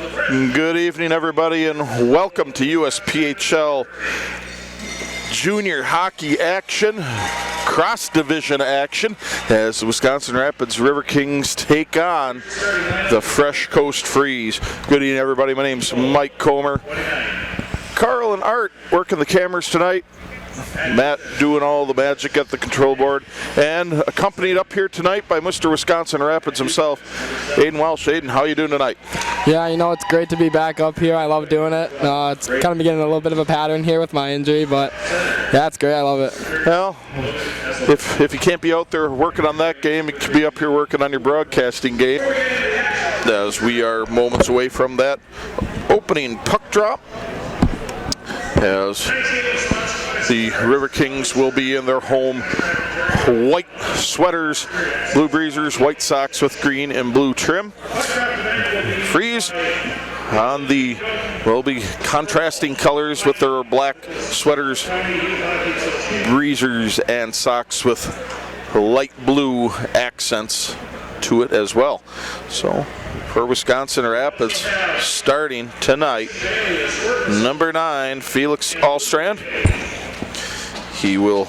Good evening, everybody, and welcome to USPHL Junior Hockey action, cross-division action, as the Wisconsin Rapids Riverkings take on the Fresh Coast Freeze. Good evening, everybody. My name's Mike Comer. Carl and Art working the cameras tonight. Matt doing all the magic at the control board, and accompanied up here tonight by Mr. Wisconsin Rapids himself, Aiden Welsh. Aiden, how you doing tonight? Yeah, it's great to be back up here. I love doing it. It's kind of beginning a little bit of a pattern here with my injury, but yeah, it's great. I love it. Well, if you can't be out there working on that game, you can be up here working on your broadcasting game, as we are moments away from that opening puck drop, as the Riverkings will be in their home white sweaters, blue breezers, white socks with green and blue trim. Freeze will be contrasting colors with their black sweaters, breezers, and socks with light blue accents to it as well. So for Wisconsin Rapids, starting tonight, number 9, Felix Allstrand. He will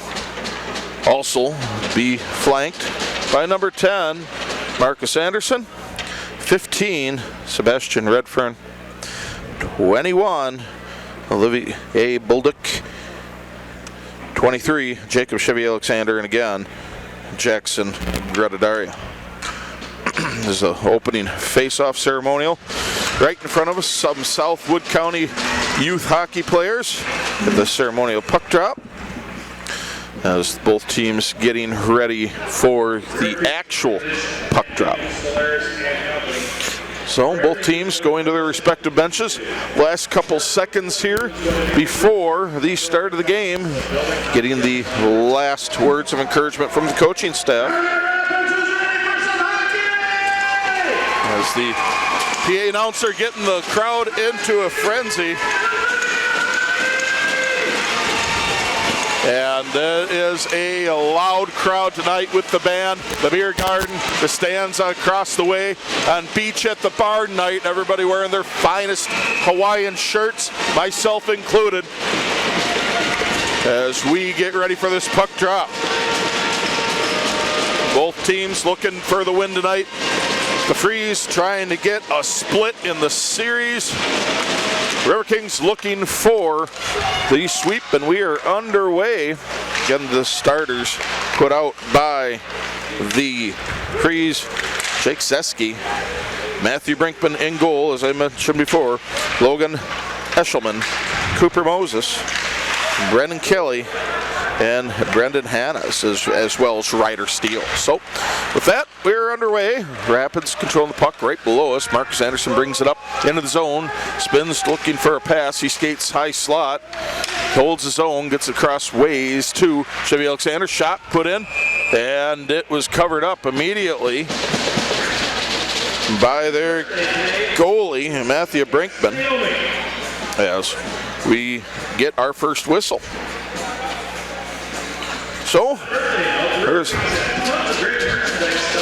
also be flanked by number 10, Marcus Anderson, 15, Sebastian Redfern, 21, Olivier Bulduck, 23, Jacob Chevy Alexander, and again, Jackson Gradadaria. This is the opening face-off ceremonial. Right in front of us, some Southwood County youth hockey players at the ceremonial puck drop, as both teams getting ready for the actual puck drop. So both teams going to their respective benches. Last couple seconds here before the start of the game, getting the last words of encouragement from the coaching staff, as the PA announcer getting the crowd into a frenzy. And it is a loud crowd tonight with the band, the beer garden, the stands across the way, and beach at the bar night. Everybody wearing their finest Hawaiian shirts, myself included, as we get ready for this puck drop. Both teams looking for the win tonight. The Freeze trying to get a split in the series. Riverkings looking for the sweep, and we are underway. Again, the starters put out by the Freeze. Jake Zeski, Matthew Brinkman in goal, as I mentioned before. Logan Eshelman, Cooper Moses, Brendan Kelly, and Brendan Hannes, as well as Ryder Steele. So with that, we're underway. Rapids controlling the puck right below us. Marcus Anderson brings it up into the zone, spins looking for a pass. He skates high slot, holds his own, gets across ways to Chevy Alexander. Shot put in, and it was covered up immediately by their goalie, Matthew Brinkman, as we get our first whistle. So there's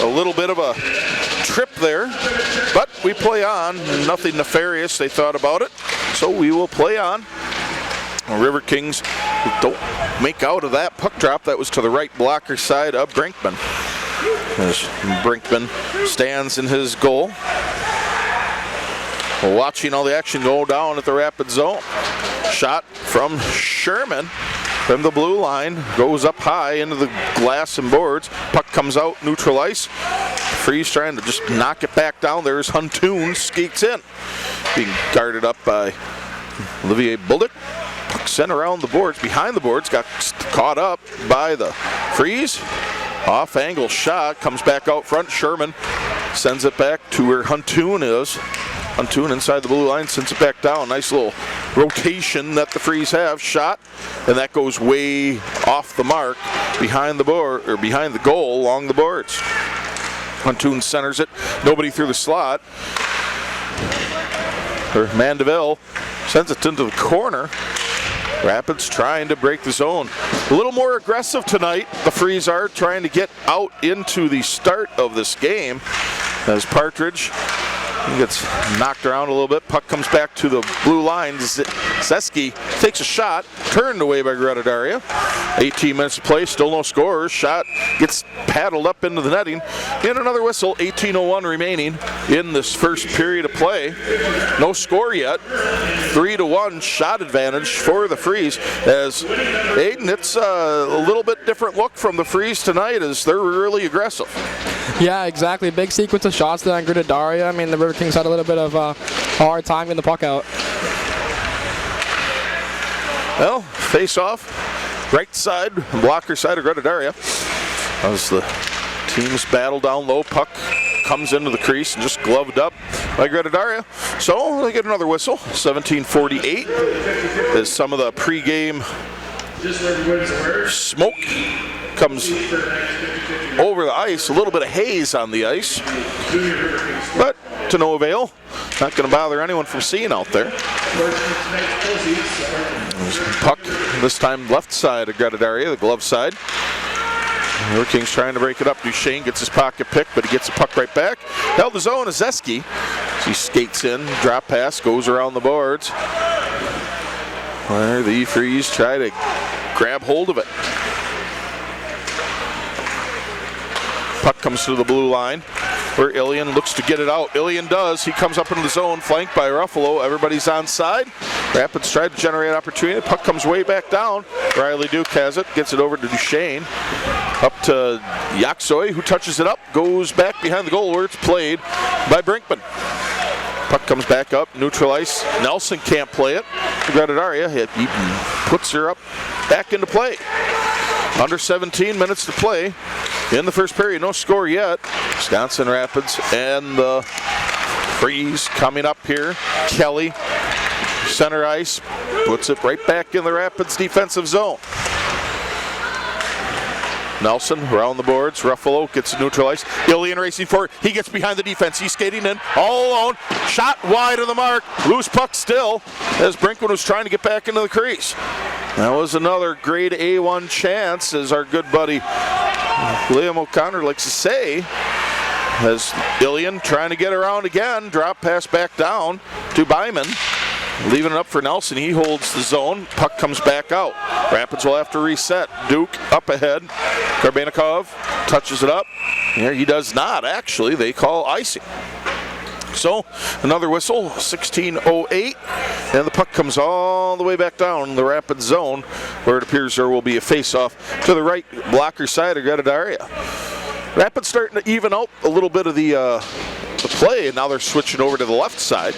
a little bit of a trip there, but we play on. Nothing nefarious, they thought about it, so we will play on. Riverkings don't make out of that puck drop. That was to the right blocker side of Brinkman, as Brinkman stands in his goal, watching all the action go down at the Rapid zone. Shot from Sherman from the blue line, goes up high into the glass and boards. Puck comes out, neutral ice. Freeze trying to just knock it back down. There's Huntoon, skates in. Being guarded up by Olivier Bulduck. Puck sent around the boards, behind the boards, got caught up by the Freeze. Off angle shot, comes back out front. Sherman sends it back to where Huntoon is. Huntoon inside the blue line, sends it back down. Nice little rotation that the Freeze have. Shot, and that goes way off the mark behind the board, or behind the goal along the boards. Huntoon centers it, nobody through the slot. Mandeville sends it into the corner. Rapids trying to break the zone. A little more aggressive tonight. The Freeze are trying to get out into the start of this game, as Partridge He gets knocked around a little bit. Puck comes back to the blue line. Zeski takes a shot, turned away by Gradadaria. 18 minutes to play, still no scorers. Shot gets paddled up into the netting. And another whistle, 18:01 remaining in this first period of play. No score yet. 3-1 shot advantage for the Freeze. As Aiden, it's a little bit different look from the Freeze tonight as they're really aggressive. Yeah, exactly. Big sequence of shots there on Gradadaria. I mean, the Riverkings had a little bit of a hard time getting the puck out. Well, face off, right side, blocker side of Gradadaria. As the teams battle down low, puck comes into the crease and just gloved up by Gradadaria. So they get another whistle. 17:48 as some of the pregame smoke comes over the ice. A little bit of haze on the ice, but to no avail. Not going to bother anyone from seeing out there. Puck this time left side of Gradadaria, the glove side. Riverkings trying to break it up. Duchesne gets his pocket pick, but he gets the puck right back. Held his own is Zeski. He skates in, drop pass, goes around the boards. Where the Freeze try to grab hold of it. Puck comes to the blue line where Ilian looks to get it out. Ilian does. He comes up into the zone, flanked by Ruffalo. Everybody's on side. Rapids try to generate opportunity. Puck comes way back down. Riley Duke has it, gets it over to Duchesne. Up to Yaksoy, who touches it up, goes back behind the goal where it's played by Brinkman. Puck comes back up, neutral ice. Nelson can't play it. Gradadaria, he puts her up back into play. Under 17 minutes to play in the first period. No score yet. Wisconsin Rapids and the Freeze coming up here. Kelly, center ice, puts it right back in the Rapids defensive zone. Nelson around the boards. Ruffalo gets neutral ice. Ilian racing forward. He gets behind the defense. He's skating in all alone. Shot wide of the mark. Loose puck still as Brinkman was trying to get back into the crease. That was another grade A1 chance, as our good buddy Liam O'Connor likes to say. As Ilian trying to get around again. Drop pass back down to Byman. Leaving it up for Nelson. He holds the zone. Puck comes back out. Rapids will have to reset. Duke up ahead. Karbanikov touches it up. Here he does not, actually. They call icing. So another whistle, 16:08, and the puck comes all the way back down the Rapids zone, where it appears there will be a face-off to the right blocker side of Gradadaria. Rapids starting to even out a little bit of the play, and now they're switching over to the left side.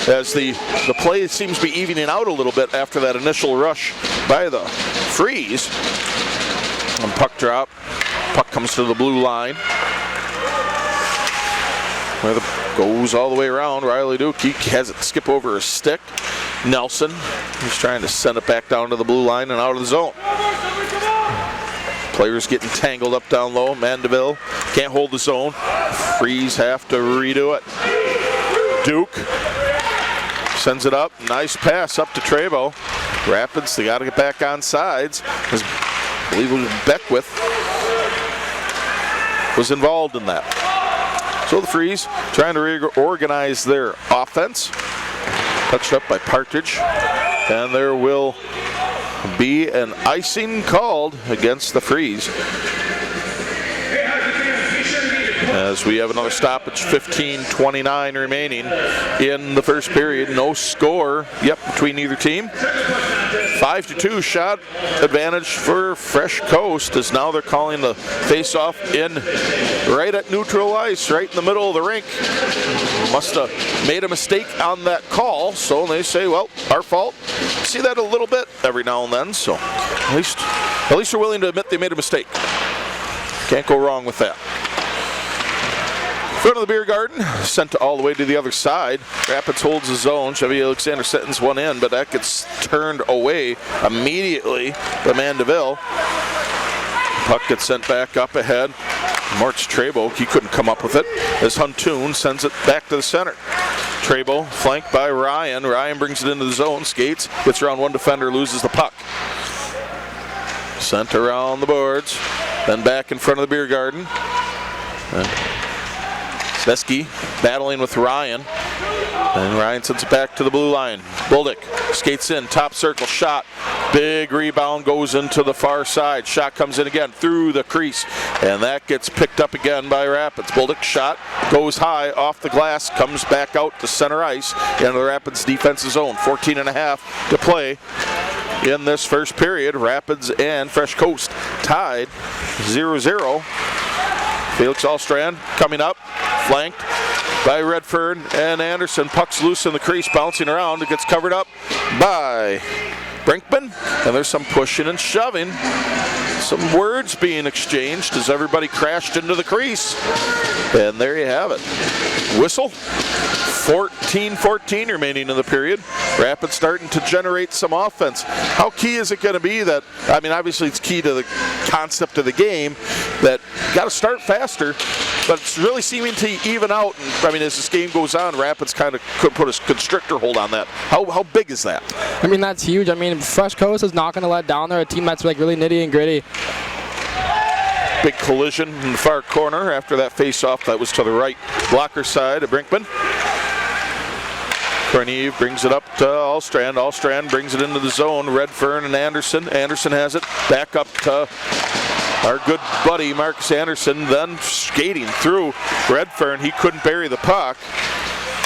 As the play seems to be evening out a little bit after that initial rush by the Freeze. And puck drop. Puck comes to the blue line. Where the goes all the way around. Riley Duke, he has it skip over a stick. Nelson, he's trying to send it back down to the blue line and out of the zone. Players getting tangled up down low. Mandeville can't hold the zone. Freeze have to redo it. Duke sends it up. Nice pass up to Trebo. Rapids, they got to get back on sides. I believe it was Beckwith was involved in that. So the Freeze trying to reorganize their offense. Touched up by Partridge. And there will be an icing called against the Freeze. As we have another stoppage, 15:29 remaining in the first period. No score yet between either team. 5-2 shot advantage for Fresh Coast, as now they're calling the face-off in right at neutral ice, right in the middle of the rink. Must have made a mistake on that call, so they say, well, our fault. See that a little bit every now and then, so at least they're willing to admit they made a mistake. Can't go wrong with that. Front of the beer garden, sent all the way to the other side. Rapids holds the zone. Chevy Alexander sends one in, but that gets turned away immediately by Mandeville. Puck gets sent back up ahead. March Trebo, he couldn't come up with it, as Huntoon sends it back to the center. Trebo flanked by Ryan. Ryan brings it into the zone, skates, gets around one defender, loses the puck. Sent around the boards, then back in front of the beer garden. Vesky battling with Ryan. And Ryan sends it back to the blue line. Bolduc skates in, top circle, shot. Big rebound goes into the far side. Shot comes in again through the crease. And that gets picked up again by Rapids. Bolduc shot goes high off the glass, comes back out to center ice into the Rapids defensive zone. 14 and a half to play in this first period. Rapids and Fresh Coast tied 0-0. Felix Allstrand coming up, flanked by Redfern and Anderson. Puck's loose in the crease, bouncing around. It gets covered up by Brinkman, and there's some pushing and shoving. Some words being exchanged as everybody crashed into the crease. And there you have it. Whistle. 14-14 remaining in the period. Rapids starting to generate some offense. How key is it going to be that, I mean, obviously it's key to the concept of the game, that got to start faster, but it's really seeming to even out. And, I mean, as this game goes on, Rapids kind of could put a constrictor hold on that. How big is that? I mean, that's huge. I mean, Fresh Coast is not going to let down. They're a team that's like really nitty and gritty. Big collision in the far corner after that face-off that was to the right blocker side of Brinkman. Korneve brings it up to Allstrand. Allstrand brings it into the zone. Redfern and Anderson. Anderson has it back up to our good buddy Marcus Anderson. Then skating through Redfern. He couldn't bury the puck.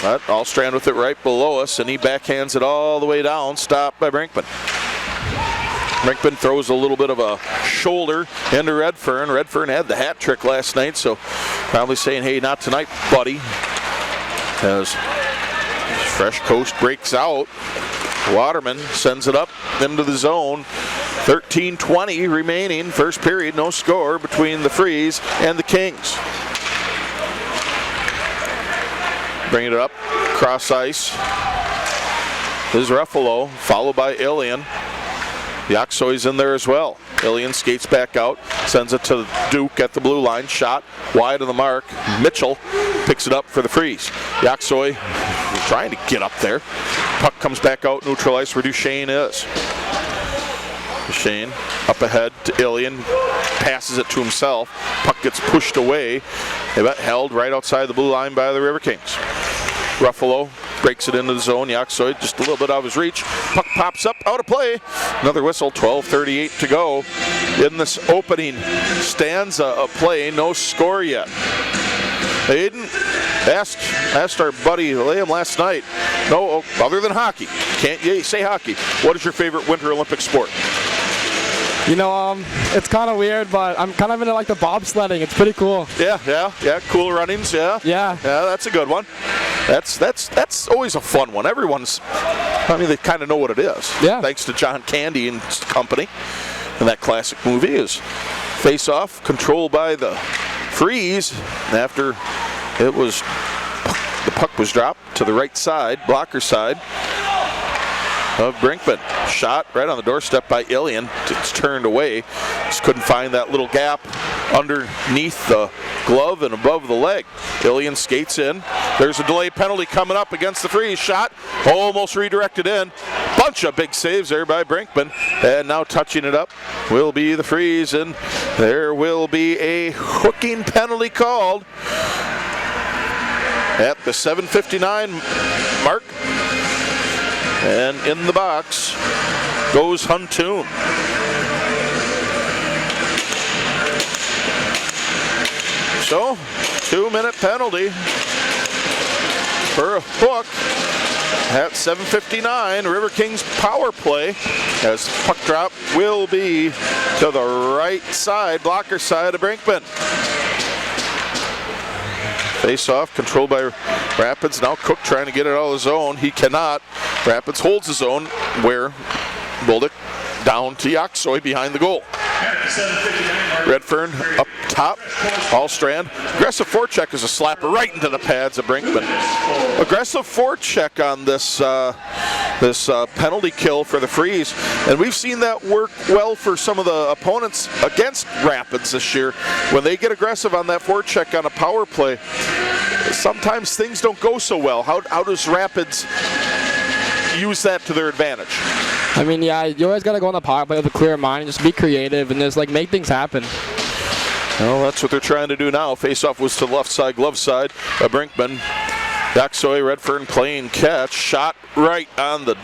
But Allstrand with it right below us, and he backhands it all the way down. Stopped by Brinkman. Brinkman throws a little bit of a shoulder into Redfern. Redfern had the hat trick last night, so probably saying, hey, not tonight, buddy. As Fresh Coast breaks out. Waterman sends it up into the zone. 13:20 remaining. First period, no score between the Freeze and the Kings. Bringing it up, cross ice. This is Ruffalo, followed by Ilian. Yaksoy's in there as well. Ilian skates back out, sends it to Duke at the blue line. Shot wide of the mark. Mitchell picks it up for the Freeze. Yaksoy trying to get up there. Puck comes back out, neutral ice where Duchesne is. Duchesne up ahead to Ilian, passes it to himself. Puck gets pushed away. Held right outside the blue line by the Riverkings. Ruffalo breaks it into the zone. Yaksoy just a little bit out of his reach. Puck pops up, out of play. Another whistle, 12:38 to go in this opening stanza of play. No score yet. Aiden asked our buddy Liam last night, no, other than hockey, can't you say hockey? What is your favorite Winter Olympic sport? You know, it's kind of weird, but I'm kind of into like the bobsledding. It's pretty cool. Yeah. Cool runnings, yeah. Yeah, that's a good one. That's always a fun one. They kind of know what it is. Yeah. Thanks to John Candy and company. And that classic movie is face-off, controlled by the Freeze. After the puck was dropped to the right side, blocker side of Brinkman. Shot right on the doorstep by Ilian. It's turned away. Just couldn't find that little gap underneath the glove and above the leg. Ilian skates in. There's a delayed penalty coming up against the Freeze. Shot almost redirected in. Bunch of big saves there by Brinkman. And now touching it up will be the Freeze, and there will be a hooking penalty called at the 7:59 mark. And in the box goes Huntoon. So, 2-minute penalty for a hook at 7:59. Riverkings power play as puck drop will be to the right side, blocker side of Brinkman. Face-off controlled by Rapids. Now Cook trying to get it out of the zone. He cannot. Rapids holds his own where Bolduc down to Yaksoy behind the goal. Redfern up top. Allstrand. Aggressive forecheck is a slapper right into the pads of Brinkman. Aggressive forecheck on this penalty kill for the Freeze. And we've seen that work well for some of the opponents against Rapids this year. When they get aggressive on that forecheck on a power play, sometimes things don't go so well. How does Rapids use that to their advantage? I mean, yeah, you always got to go on the power play with a clear mind and just be creative and just like make things happen. Well, that's what they're trying to do now. Face-off was to the left side, glove side. Brinkman, Yaksoy, Redfern playing catch. Shot right on the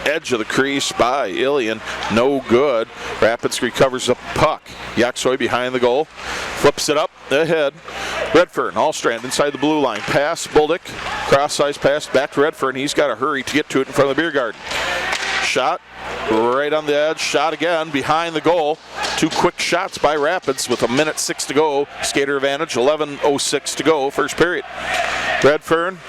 edge of the crease by Ilian. No good. Rapids recovers the puck. Yaksoy behind the goal. Flips it up ahead. Redfern, Allstrand inside the blue line. Pass, Boldick. Cross-ice pass back to Redfern. He's got to hurry to get to it in front of the beer garden. Shot right on the edge. Shot again behind the goal. Two quick shots by Rapids with 1:06 to go. Skater advantage, 11:06 to go, first period. Redfern,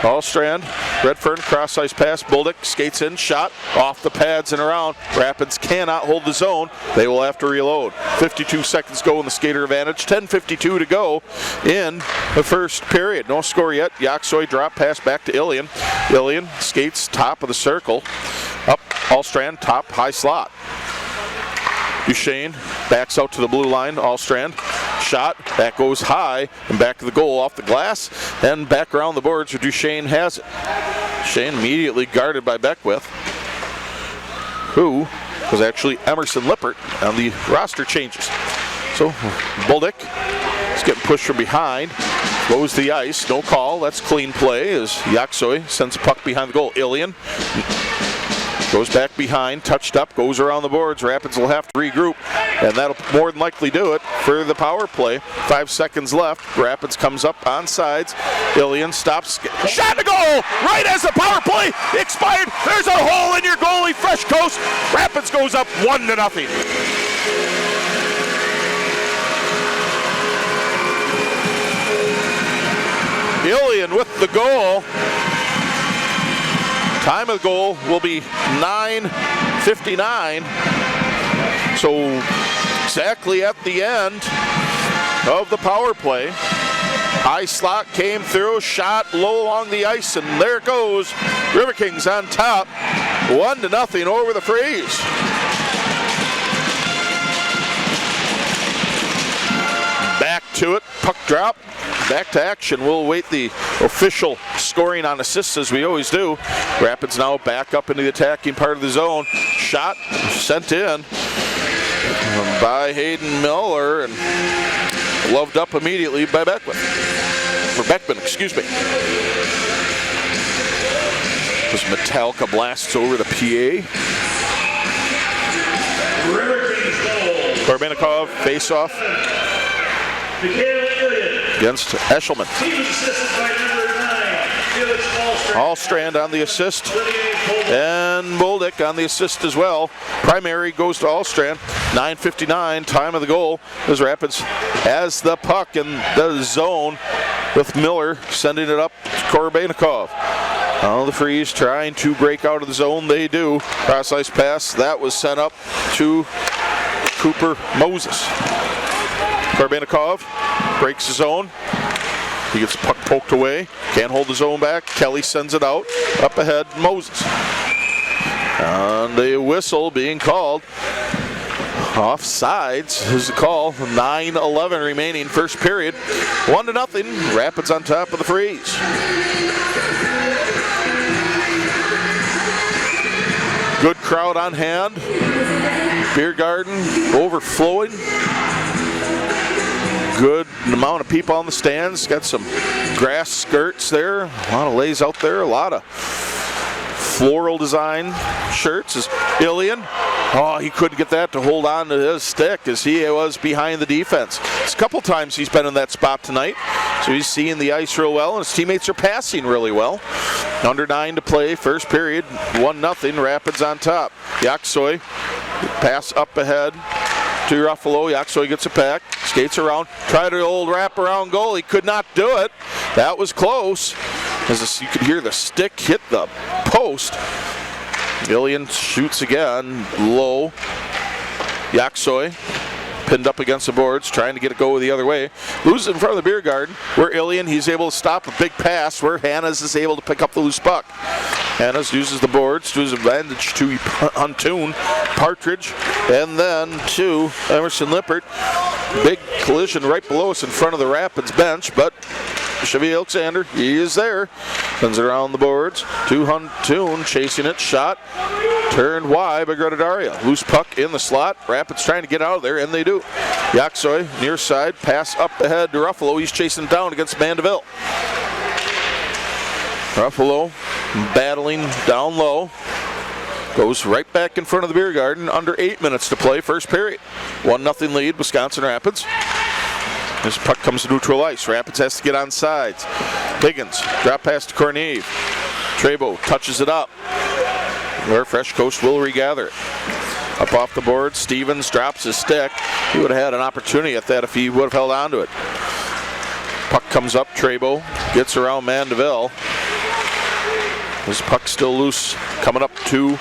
Allstrand, Redfern, cross-ice pass, Boldick skates in, shot, off the pads and around. Rapids cannot hold the zone. They will have to reload. 52 seconds go in the skater advantage, 10:52 to go in the first period. No score yet. Yaksoy drop pass back to Ilian. Ilian skates top of the circle. Up, Allstrand, top, high slot. Duchesne backs out to the blue line. Allstrand, shot, that goes high, and back to the goal off the glass, and back around the boards where Duchesne has it. Duchesne immediately guarded by Beckwith, who was actually Emerson Lippert on the roster changes. So Boldick is getting pushed from behind, goes the ice, no call, that's clean play as Yaksoy sends a puck behind the goal. Ilian goes back behind, touched up, goes around the boards. Rapids will have to regroup, and that'll more than likely do it for the power play. 5 seconds left. Rapids comes up on sides. Ilian stops. Shot to goal! Right as the power play expired. There's a hole in your goalie, Fresh Coast. Rapids goes up 1-0. Ilian with the goal. Time of the goal will be 9:59. So exactly at the end of the power play. High slot came through, shot low along the ice, and there it goes. Riverkings on top, 1-0 over the Freeze. Back to it, puck drop. Back to action. We'll await the official scoring on assists as we always do. Rapids now back up into the attacking part of the zone. Shot sent in by Hayden Miller and gloved up immediately by Beckwith. For Beckman, excuse me. This Metallica blasts over the PA. Korbenikov face-off against Eshelman. Allstrand on the assist, and Boldick on the assist as well. Primary goes to Allstrand. 9:59, time of the goal, as Rapids has the puck in the zone with Miller sending it up to Korbenikov. Now the Freeze trying to break out of the zone. They do. Cross-ice pass, that was sent up to Cooper Moses. Korbenikov breaks the zone. He gets the puck poked away. Can't hold the zone back. Kelly sends it out. Up ahead, Moses. And a whistle being called. Offsides is the call. 9:11 remaining, first period. 1-0. Rapids on top of the Freeze. Good crowd on hand. Beer garden overflowing. Good amount of people on the stands. Got some grass skirts there. A lot of lays out there. A lot of floral design shirts. Is Ilian. Oh, he couldn't get that to hold on to his stick as he was behind the defense. It's a couple times he's been in that spot tonight. So he's seeing the ice real well, and his teammates are passing really well. Under 9 to play, first period. 1-0. Rapids on top. Yaksoy pass up ahead to Ruffalo. Yaksoy gets it back, skates around, tried an old wraparound goal. He could not do it. That was close. As you could hear the stick hit the post. Ilian shoots again, low. Yaksoy pinned up against the boards, trying to get it go the other way. Loses in front of the beer garden, where Ilian, he's able to stop a big pass, where Hannes is able to pick up the loose puck. Hannes uses the boards to his advantage to Huntoon, Partridge, and then to Emerson Lippert. Big collision right below us in front of the Rapids bench, but Chevy Alexander, he is there. Sends it around the boards to Huntoon, chasing it, shot. Turned wide by Grenadaria. Loose puck in the slot. Rapids trying to get out of there, and they do. Yaksoy near side. Pass up ahead to Ruffalo. He's chasing down against Mandeville. Ruffalo battling down low. Goes right back in front of the beer garden. Under 8 minutes to play, first period. 1-0 lead, Wisconsin Rapids. This puck comes to neutral ice. Rapids has to get on sides. Higgins, drop pass to Corneve. Trebo touches it up. Where Fresh Coast will regather it. Up off the board, Stevens drops his stick. He would have had an opportunity at that if he would have held on to it. Puck comes up, Trebo gets around Mandeville. This puck still loose, coming up to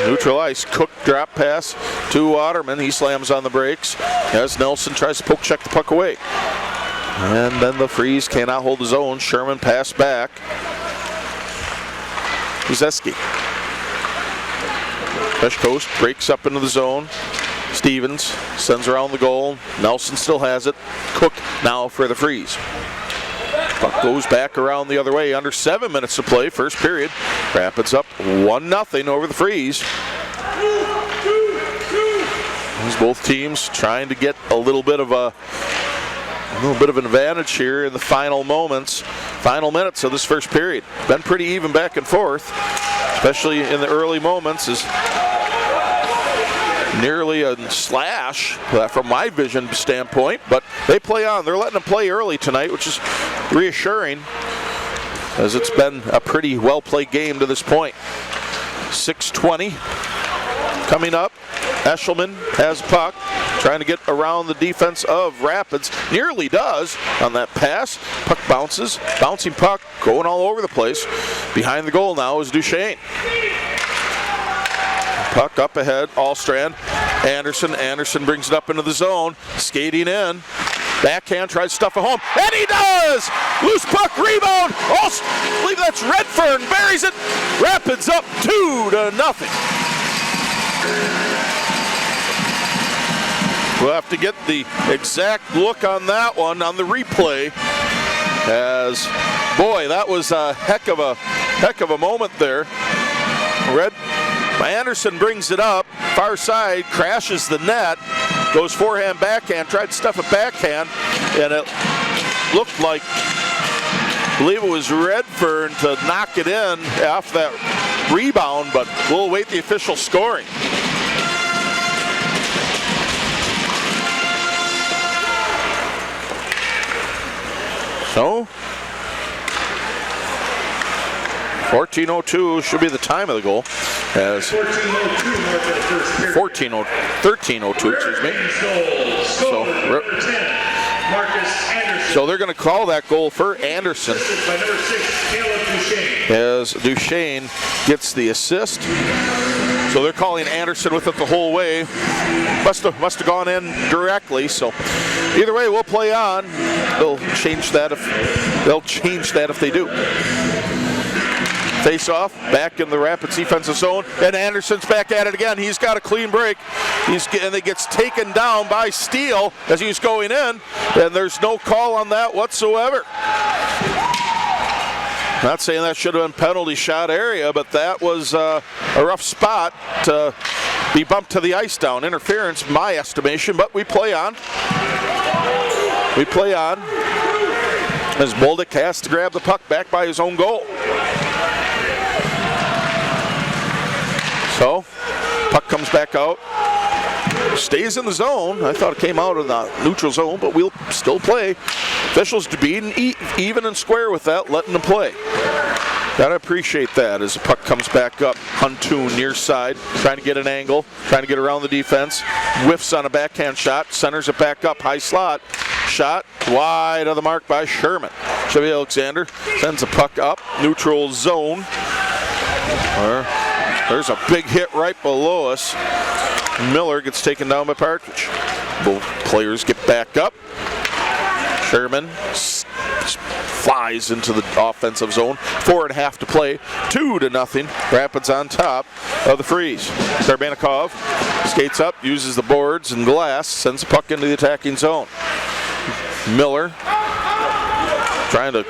neutral ice. Cook drop pass to Waterman. He slams on the brakes as Nelson tries to poke check the puck away. And then the Freeze cannot hold his own. Sherman pass back. Zeski. Fresh Coast breaks up into the zone. Stevens sends around the goal. Nelson still has it. Cook now for the Freeze. Puck goes back around the other way. Under 7 minutes to play, first period. Rapids up 1-0 over the Freeze. As both teams trying to get a little bit of an advantage here in the final minutes of this first period. Been pretty even back and forth, especially in the early moments. Is nearly a slash from my vision standpoint, but they play on. They're letting them play early tonight, which is reassuring, as it's been a pretty well-played game to this point. 6:20 coming up. Eshelman has puck, trying to get around the defense of Rapids. Nearly does on that pass. Puck bounces, bouncing puck, going all over the place. Behind the goal now is Duchesne. Puck up ahead, Allstrand. Anderson brings it up into the zone, skating in. Backhand, tries to stuff it home, and he does! Loose puck, rebound. I believe that's Redfern, buries it. Rapids up 2-0. We'll have to get the exact look on that one on the replay. As, boy, that was a heck of a moment there. Anderson brings it up, far side, crashes the net, goes forehand, backhand, tried to stuff it backhand, and it looked like, I believe it was Redfern to knock it in off that rebound, but we'll await the official scoring. So, 14:02 should be the time of the goal. As 13:02, excuse me. So they're going to call that goal for Anderson, as Duchesne gets the assist. So they're calling Anderson with it the whole way. Must have gone in directly. So either way, we'll play on. They'll change that if they do. Face off, back in the Rapids defensive zone, and Anderson's back at it again. He's got a clean break. And it gets taken down by Steele as he's going in, and there's no call on that whatsoever. Not saying that should have been penalty shot area, but that was a rough spot to be bumped to the ice down. Interference, my estimation, but we play on. We play on as Boldick has to grab the puck back by his own goal. So, puck comes back out, stays in the zone. I thought it came out of the neutral zone, but we'll still play. Officials being even and square with that, letting them play. Gotta appreciate that as the puck comes back up. Huntoon near side, trying to get an angle, trying to get around the defense. Whiffs on a backhand shot, centers it back up, high slot. Shot wide of the mark by Sherman. Chevy Alexander sends the puck up, neutral zone. There's a big hit right below us. Miller gets taken down by Partridge. Both players get back up. Sherman flies into the offensive zone. 4.5 to play. 2-0. Rapids on top of the Freeze. Sarbanikov skates up, uses the boards and glass, sends the puck into the attacking zone. Miller trying to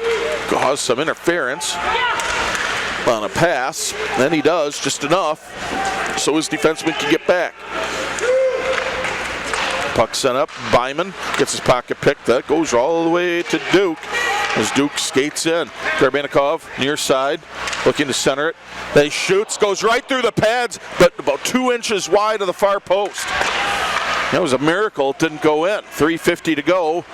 cause some interference on a pass, and he does just enough. so his defenseman can get back. Puck sent up. Byman gets his pocket pick. That goes all the way to Duke as Duke skates in. Garbanikov near side, looking to center it. Then he shoots, goes right through the pads, but about 2 inches wide of the far post. That was a miracle. It didn't go in. 3:50 to go.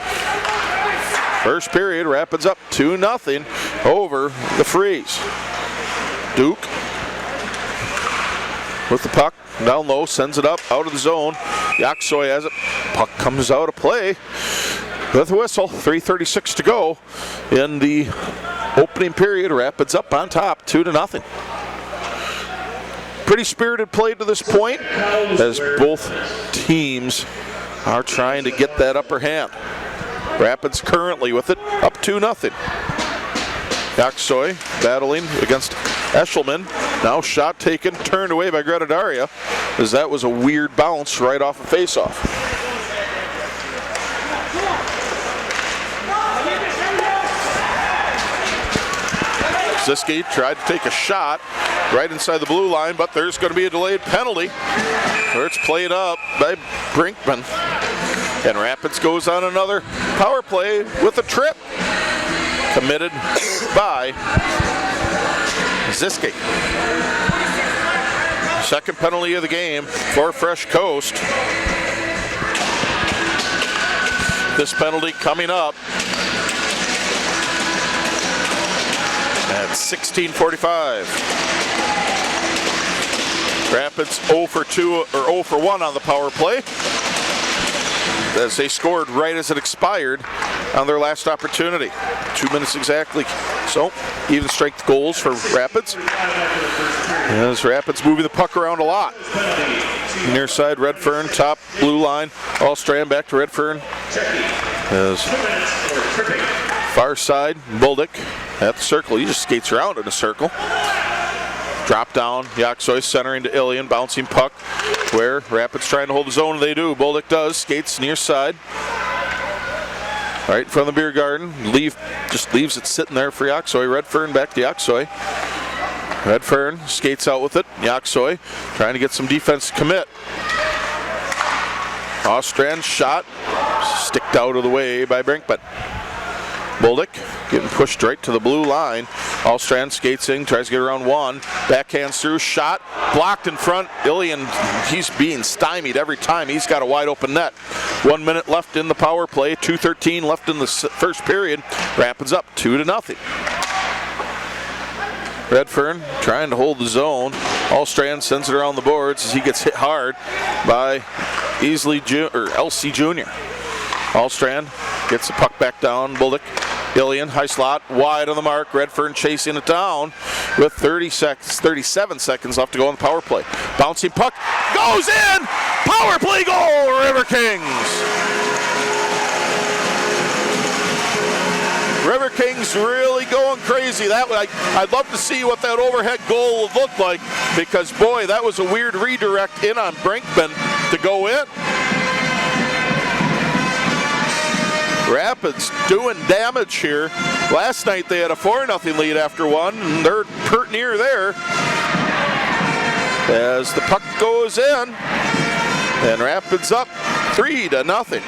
First period, Rapids up 2-0 over the Freeze. Duke with the puck down low, sends it up out of the zone. Yaksoy has it. Puck comes out of play with a whistle. 3:36 to go in the opening period. Rapids up on top, 2-0. Pretty spirited play to this point as both teams are trying to get that upper hand. Rapids currently with it, up 2-0. Yaksoy battling against Eshelman. Now shot taken, turned away by Greta Daria, as that was a weird bounce right off a faceoff. Ziske tried to take a shot right inside the blue line, but there's going to be a delayed penalty where it's played up by Brinkman. And Rapids goes on another power play with a trip committed by Ziske. Second penalty of the game for Fresh Coast. This penalty coming up at 16:45. Rapids 0 for 2 or 0 for 1 on the power play, as they scored right as it expired on their last opportunity. 2 minutes exactly. So, even strength goals for Rapids. As Rapids moving the puck around a lot. Near side, Redfern, top blue line. Allstrand back to Redfern. As far side, Buldick at the circle. He just skates around in a circle. Drop down, Yaksoy centering to Ilian, bouncing puck where Rapids trying to hold the zone. They do. Buldick does, skates near side. Right in front of the beer garden. Just leaves it sitting there for Yaksoy. Redfern back to Yaksoy. Redfern skates out with it. Yaksoy trying to get some defense commit. Ostrand shot, sticked out of the way by Brinkman. Buldick getting pushed right to the blue line. Allstrand skates in, tries to get around one. Backhands through, shot, blocked in front. Ilian, he's being stymied every time. He's got a wide open net. 1 minute left in the power play, 2:13 left in the first period. Rapids up 2-0. Redfern trying to hold the zone. Allstrand sends it around the boards as he gets hit hard by LC Jr. Allstrand gets the puck back down. Buldick, Ilian, high slot, wide on the mark. Redfern chasing it down with 37 seconds left to go on the power play. Bouncing puck goes in. Power play goal, Riverkings. Riverkings really going crazy. I'd love to see what that overhead goal would look like, because boy, that was a weird redirect in on Brinkman to go in. Rapids doing damage here. Last night they had a 4-0 lead after one, and they're pert near there. As the puck goes in, and Rapids up 3-0.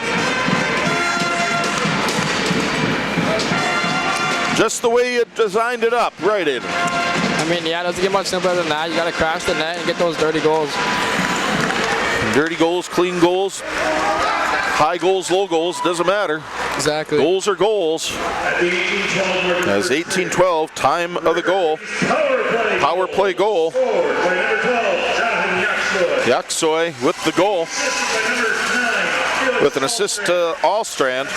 Just the way you designed it up, right in. I mean, yeah, it doesn't get much simpler than that. You got to crash the net and get those dirty goals. Dirty goals, clean goals, high goals, low goals, doesn't matter. Exactly. Goals are goals. As 18-12, time of the goal. Power play goal. Yaksoy with the goal, with an assist to Allstrand.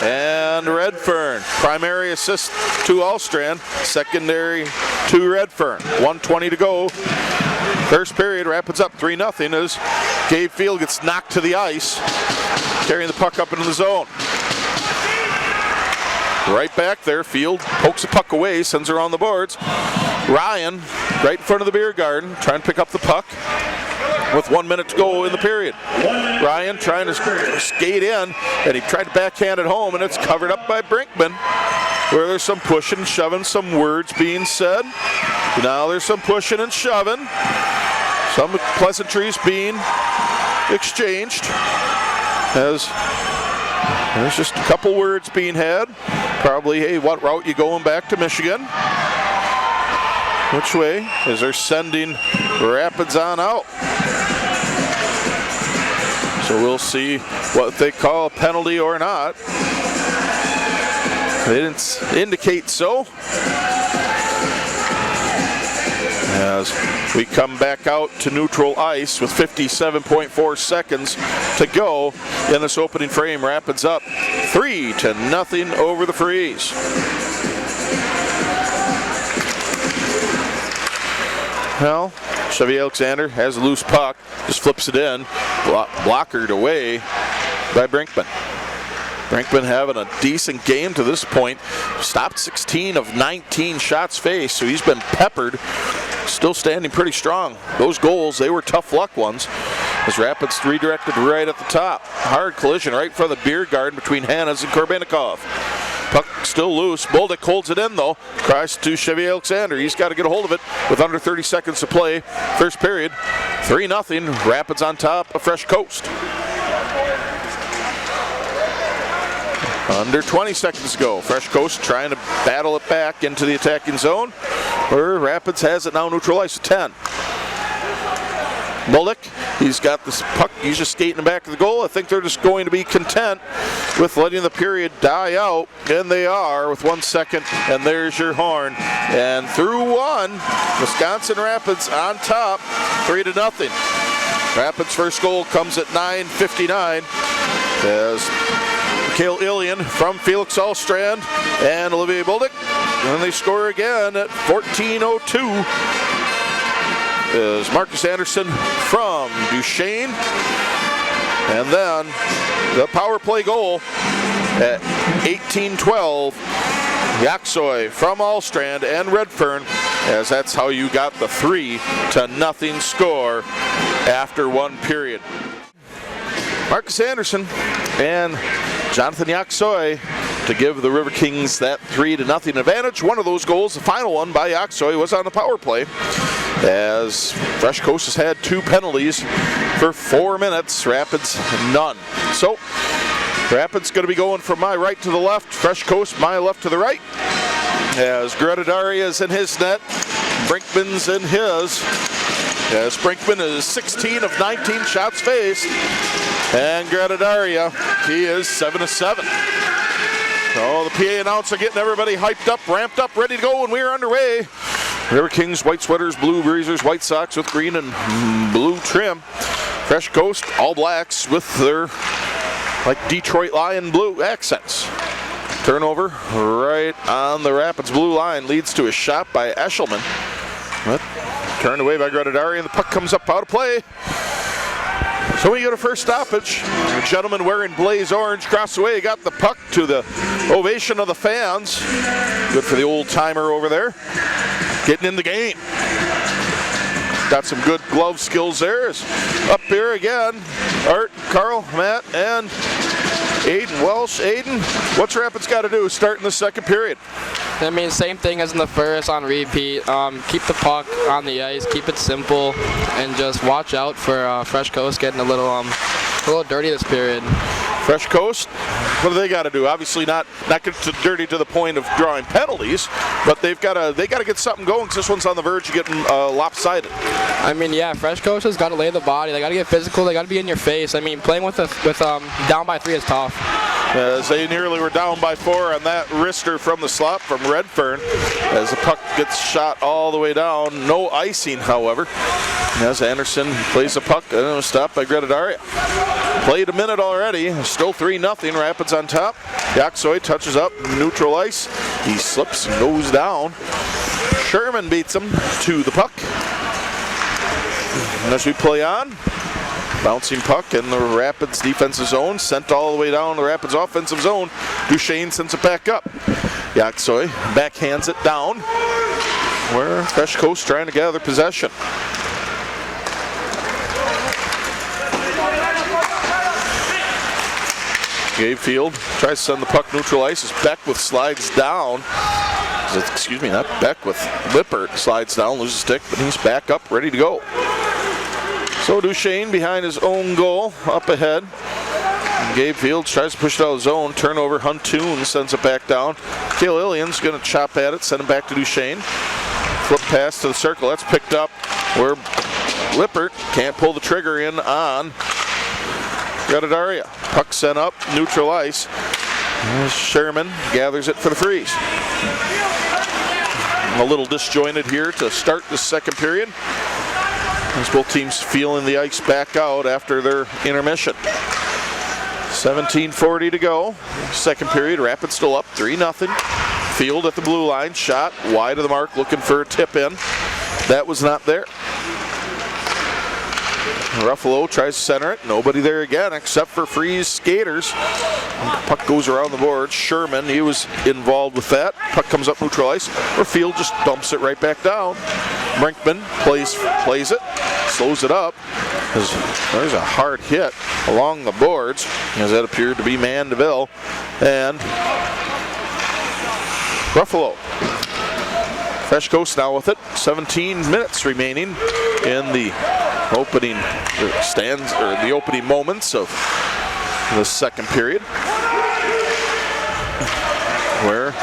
And Redfern, primary assist to Allstrand, secondary to Redfern. 1:20 to go. First period, Rapids up 3-0 as Gabe Field gets knocked to the ice, carrying the puck up into the zone. Right back there, Field pokes the puck away, sends her on the boards. Ryan, right in front of the beer garden, trying to pick up the puck with 1 minute to go in the period. Ryan trying to skate in, and he tried to backhand it home, and it's covered up by Brinkman, where there's some pushing and shoving, some words being said. Now there's some pushing and shoving. Some pleasantries being exchanged as there's just a couple words being had. Probably, hey, what route you going back to Michigan? Which way? As they're sending Rapids on out. So we'll see what they call a penalty or not. They didn't indicate so. As we come back out to neutral ice with 57.4 seconds to go in this opening frame. Rapids up 3-0 over the Freeze. Well, Chevy Alexander has a loose puck, just flips it in, blockered away by Brinkman. Brinkman having a decent game to this point. Stopped 16 of 19 shots faced, so he's been peppered. Still standing pretty strong. Those goals, they were tough luck ones. As Rapids redirected right at the top. Hard collision right in front of the beer garden between Hannes and Korbanikov. Puck still loose. Boldick holds it in though. Tries to Chevy Alexander. He's got to get a hold of it with under 30 seconds to play. First period. 3-0. Rapids on top of Fresh Coast. Under 20 seconds to go. Fresh Coast trying to battle it back into the attacking zone, where Rapids has it now neutral ice at 10. Boldick, he's got this puck. He's just skating back to the goal. I think they're just going to be content with letting the period die out, and they are with 1 second, and there's your horn. And through one, Wisconsin Rapids on top, 3-0. Rapids' first goal comes at 9:59 as Mikhail Ilian from Felix Allstrand and Olivier Boldick. And they score again at 14:02 is Marcus Anderson from Duchesne. And then the power play goal at 18:12, Yaksoy from Allstrand and Redfern, as that's how you got the 3-0 score after one period. Marcus Anderson and Jonathan Yaksoy to give the Riverkings that 3-0 advantage. One of those goals, the final one by Yaksoy, was on the power play, as Fresh Coast has had 2 penalties for 4 minutes. Rapids none. So Rapids going to be going from my right to the left, Fresh Coast my left to the right, as Greta Daria is in his net, Brinkman's in his, as Brinkman is 16 of 19 shots faced, and Greta Daria, he is 7-7. So the PA announcer getting everybody hyped up, ramped up, ready to go, and we are underway. Riverkings, white sweaters, blue breezers, white socks with green and blue trim. Fresh Coast, all blacks with their like Detroit Lion blue accents. Turnover right on the Rapids blue line leads to a shot by Eshelman. But turned away by Greta Daria, and the puck comes up out of play. So we get a first stoppage. The gentleman wearing blaze orange across the way got the puck to the ovation of the fans. Good for the old timer over there. Getting in the game. Got some good glove skills there. Up here again, Art, Carl, Matt, and Aiden Welsh. Aiden, what's Rapids got to do starting the second period? I mean, same thing as in the first on repeat. Keep the puck on the ice, keep it simple, and just watch out for Fresh Coast getting a little dirty this period. Fresh Coast, what do they got to do? Obviously not get dirty to the point of drawing penalties, but they got to get something going, because this one's on the verge of getting lopsided. I mean, yeah, Fresh Coast has got to lay the body. They got to get physical. They got to be in your face. I mean, playing with down by 3 is tough. As they nearly were down by 4 on that wrister from the slot from Redfern, as the puck gets shot all the way down. No icing, however. As Anderson plays the puck, and it was stopped by Greta Daria. Played a minute already, still 3-0, Rapids on top. Yaksoy touches up, neutral ice. He slips and goes down. Sherman beats him to the puck. And as we play on, bouncing puck in the Rapids defensive zone, sent all the way down the Rapids offensive zone. Duchesne sends it back up. Yaksoy backhands it down, where Fresh Coast trying to gather possession. Gabe Field tries to send the puck neutral ice as Beckwith slides down. Excuse me, not Beckwith. Lippert slides down, loses stick, but he's back up, ready to go. So Duchesne behind his own goal, up ahead. Gabe Fields tries to push it out of the zone. Turnover, Huntoon sends it back down. Cale Illian's going to chop at it, send it back to Duchesne. Flip pass to the circle, that's picked up where Lippert can't pull the trigger in on Gradadaria. Puck sent up, neutral ice. Sherman gathers it for the Freeze. A little disjointed here to start the second period. As both teams feeling the ice back out after their intermission. 17:40 to go. Second period, Rapids still up 3-0. Field at the blue line, shot wide of the mark, looking for a tip in. That was not there. Ruffalo tries to center it. Nobody there again except for Freeze skaters. Puck goes around the board. Sherman, he was involved with that. Puck comes up neutral ice. Or Field just dumps it right back down. Brinkman plays it, slows it up. There's a hard hit along the boards, as that appeared to be Mandeville. And Ruffalo. Fresh Coast now with it. 17 minutes remaining in the opening the opening moments of the second period, where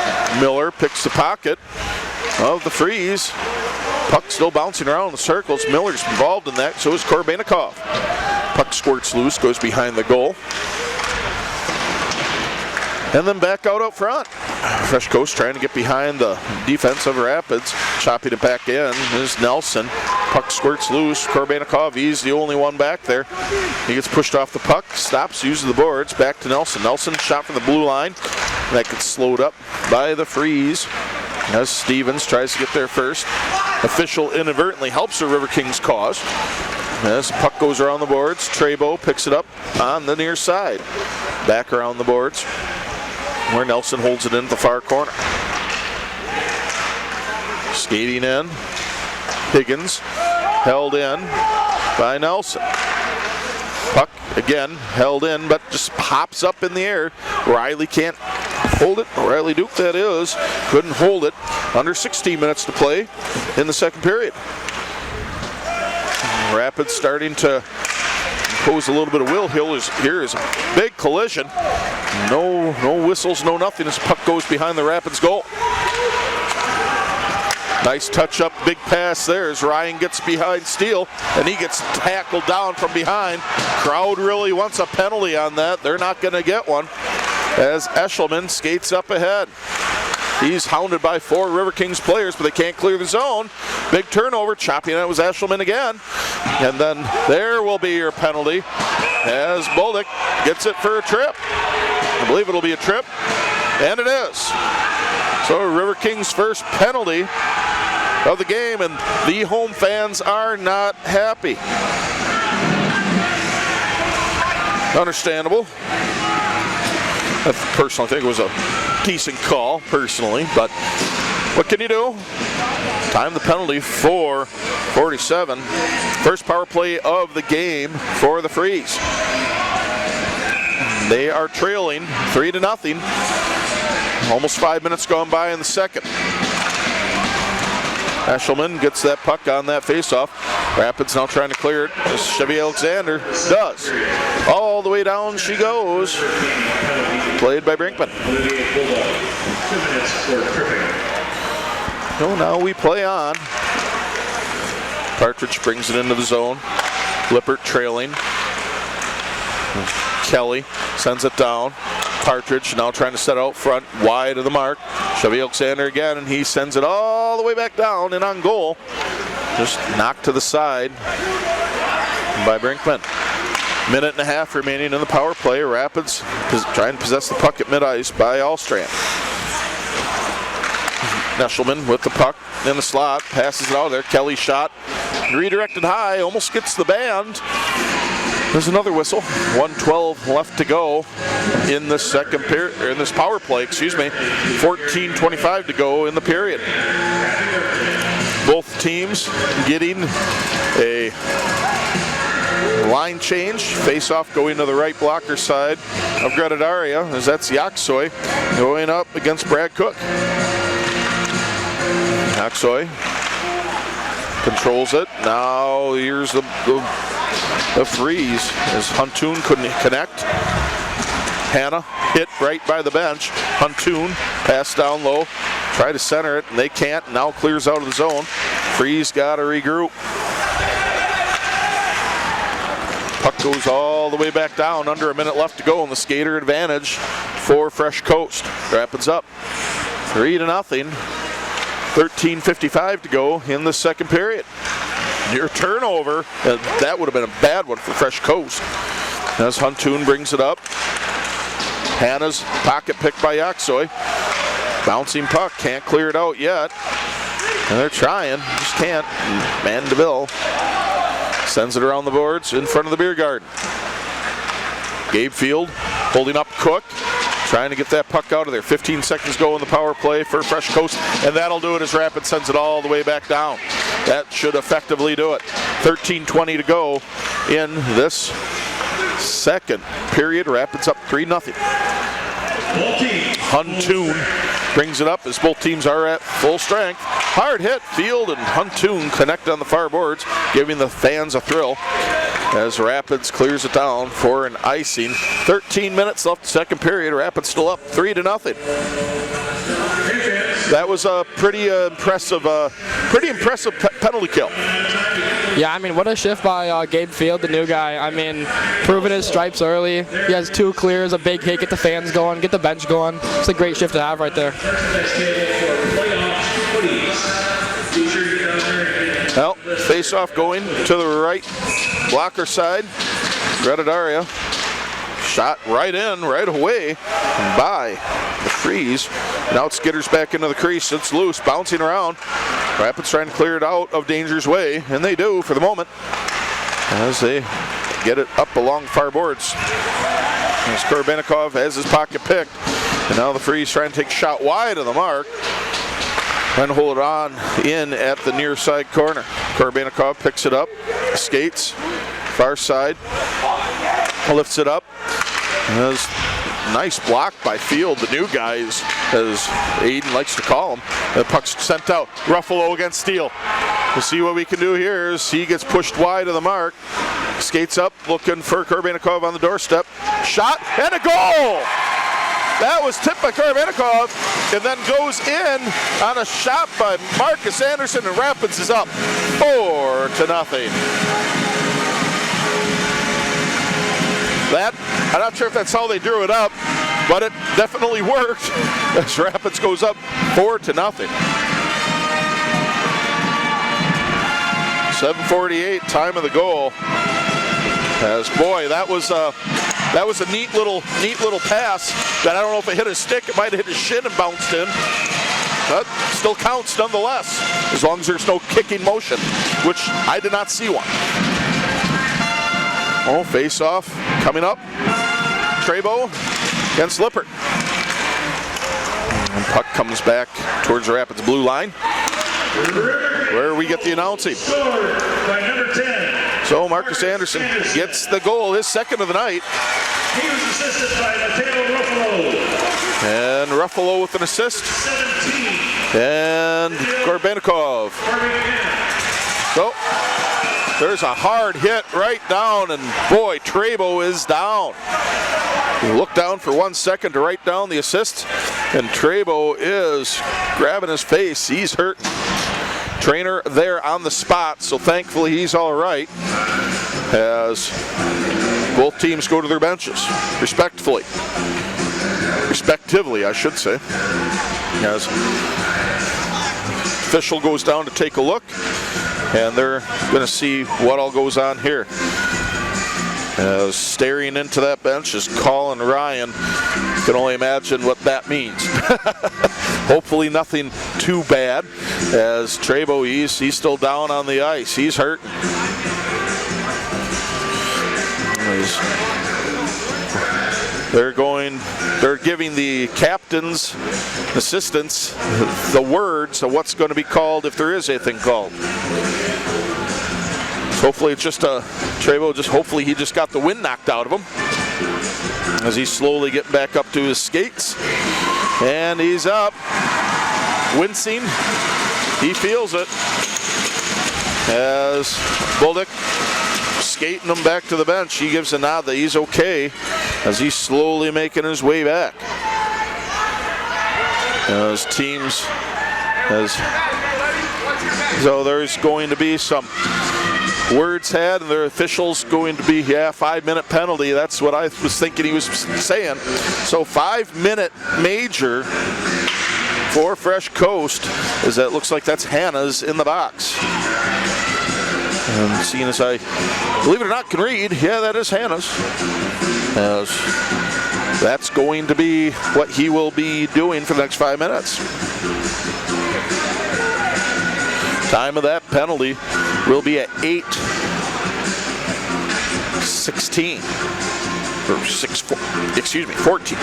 Miller picks the pocket of the Freeze. Puck still bouncing around the circles. Miller's involved in that, so is Korbanikov. Puck squirts loose, goes behind the goal. And then back out front. Fresh Coast trying to get behind the defense of Rapids. Chopping it back in is Nelson. Puck squirts loose. Korbanikov, he's the only one back there. He gets pushed off the puck, stops, uses the boards, back to Nelson. Nelson shot from the blue line. That gets slowed up by the Freeze as Stevens tries to get there first. Official inadvertently helps the Riverkings cause. As the puck goes around the boards, Trebo picks it up on the near side. Back around the boards, where Nelson holds it in the far corner. Skating in, Higgins, held in by Nelson. Puck, again, held in, but just pops up in the air. Riley can't hold it. Riley Duke, that is, couldn't hold it. Under 16 minutes to play in the second period. Rapids starting to impose a little bit of will. Here is a big collision. No whistles, no nothing as puck goes behind the Rapids goal. Nice touch up, big pass there as Ryan gets behind Steele, and he gets tackled down from behind. Crowd really wants a penalty on that. They're not going to get one as Eshelman skates up ahead. He's hounded by 4 Riverkings players, but they can't clear the zone. Big turnover, chopping it was Eshelman again. And then there will be your penalty as Bolduc gets it for a trip. I believe it'll be a trip, and it is. So Riverkings' first penalty of the game, and the home fans are not happy. Understandable. I personally think it was a decent call, personally, but what can you do? Time the penalty for 47. First power play of the game for the Freeze. They are trailing 3-0. Almost 5 minutes gone by in the second. Eshelman gets that puck on that faceoff. Rapids now trying to clear it as Chevy Alexander does. All the way down she goes. Played by Brinkman. So now we play on. Partridge brings it into the zone. Lippert trailing. Kelly sends it down. Partridge now trying to set out front, wide of the mark. Chevy Alexander again, and he sends it all the way back down and on goal. Just knocked to the side by Brinkman. Minute and a half remaining in the power play. Rapids trying to possess the puck at mid-ice by Allstrand. Eshelman with the puck in the slot, passes it out there. Kelly shot, redirected high, almost gets the band. There's another whistle. 1:12 left to go in the second period, or in this power play, excuse me. 14:25 to go in the period. Both teams getting a line change. Face-off going to the right blocker side of Gradadaria, as that's Yaksoy going up against Brad Cook. Yaksoy controls it. Now here's the the freeze as Huntoon couldn't connect. Hannah hit right by the bench. Huntoon pass down low, try to center it, and they can't. Now clears out of the zone. Freeze got to regroup. Puck goes all the way back down, under a minute left to go, and the skater advantage for Fresh Coast. Rapids up 3-0. 13:55 to go in the second period. Near turnover, that would have been a bad one for Fresh Coast. As Huntoon brings it up. Hannah's pocket picked by Yaksoy. Bouncing puck, can't clear it out yet. And they're trying, just can't. Mandeville sends it around the boards in front of the beer garden. Gabe Field holding up Cook, trying to get that puck out of there. 15 seconds go in the power play for Fresh Coast, and that'll do it as Rapids sends it all the way back down. That should effectively do it. 13:20 to go in this second period. Rapids up 3-0. Huntoon brings it up as both teams are at full strength. Hard hit, Field and Huntoon connect on the far boards, giving the fans a thrill as Rapids clears it down for an icing. 13 minutes left, second period. Rapids still up 3-0. That was a pretty impressive penalty kill. Yeah, I mean, what a shift by Gabe Field, the new guy. I mean, proving his stripes early. He has 2 clears, a big hit, get the fans going, get the bench going. It's a great shift to have right there. Well, face-off going to the right blocker side. Greta Daria. Shot right in, right away by the Freeze. Now it skitters back into the crease. It's loose, bouncing around. Rapids trying to clear it out of danger's way, and they do for the moment as they get it up along far boards. As Korbenikov has his pocket picked, and now the Freeze trying to take a shot wide of the mark. Trying to hold it on in at the near side corner. Korbenikov picks it up, skates, far side, lifts it up. There's a nice block by Field, the new guys, as Aiden likes to call him. The puck's sent out. Ruffalo against Steele. We'll see what we can do here as he gets pushed wide of the mark. Skates up, looking for Korbenikov on the doorstep. Shot and a goal! That was tipped by Korbenikov and then goes in on a shot by Marcus Anderson, and Rapids is up 4-0. That, I'm not sure if that's how they drew it up, but it definitely worked as Rapids goes up 4-0. 7:48, time of the goal. As boy, that was a neat little pass that I don't know if it hit his stick, it might have hit his shin and bounced in. But still counts nonetheless, as long as there's no kicking motion, which I did not see one. Oh, face off coming up. Trebo against Lippert. And puck comes back towards the Rapids blue line, where we get the announcing. By number 10. So Marcus Anderson gets the goal, his second of the night. He was assisted by Mateo Ruffalo. And Ruffalo with an assist. 17. And Korbenikov. So there's a hard hit right down, and boy, Trebo is down. You look down for 1 second to write down the assist, and Trebo is grabbing his face. He's hurt. Trainer there on the spot, so thankfully he's all right as both teams go to their benches, respectively, I should say. As official goes down to take a look, and they're going to see what all goes on here. As staring into that bench is Colin Ryan. You can only imagine what that means. Hopefully nothing too bad, as Trebo, he's still down on the ice. He's hurt. They're giving the captains, assistants, the words of what's going to be called if there is anything called. Hopefully it's just Trebo, hopefully he just got the wind knocked out of him as he's slowly getting back up to his skates. And he's up, wincing. He feels it as Buldick skating him back to the bench. He gives a nod that he's okay as he's slowly making his way back. As teams, so there's going to be some words had, and their officials going to be, 5-minute penalty. That's what I was thinking he was saying. So 5-minute major for Fresh Coast, as that looks like that's Hannah's in the box. And seeing as I, believe it or not, can read, that is Hannah's. As that's going to be what he will be doing for the next 5 minutes. Time of that penalty will be at 8:16 or 14.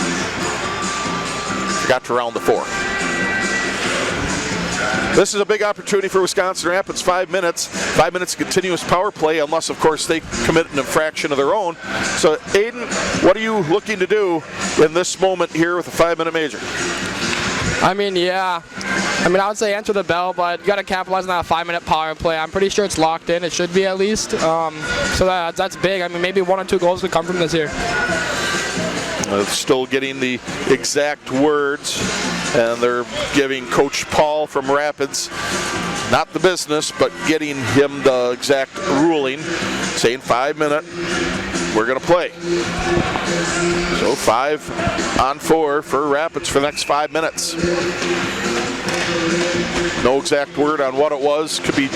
Forgot to round the 4. This is a big opportunity for Wisconsin Rapids. 5 minutes. 5 minutes continuous power play, unless, of course, they commit an infraction of their own. So, Aiden, what are you looking to do in this moment here with a 5-minute major? I would say answer the bell, but you got to capitalize on that 5-minute power play. I'm pretty sure it's locked in. It should be at least. So that's big. I mean, maybe 1 or 2 goals could come from this here. Still getting the exact words, and they're giving Coach Paul from Rapids, not the business, but getting him the exact ruling, saying 5-minute, we're going to play. So 5-on-4 for Rapids for the next 5 minutes. No exact word on what it was. Could be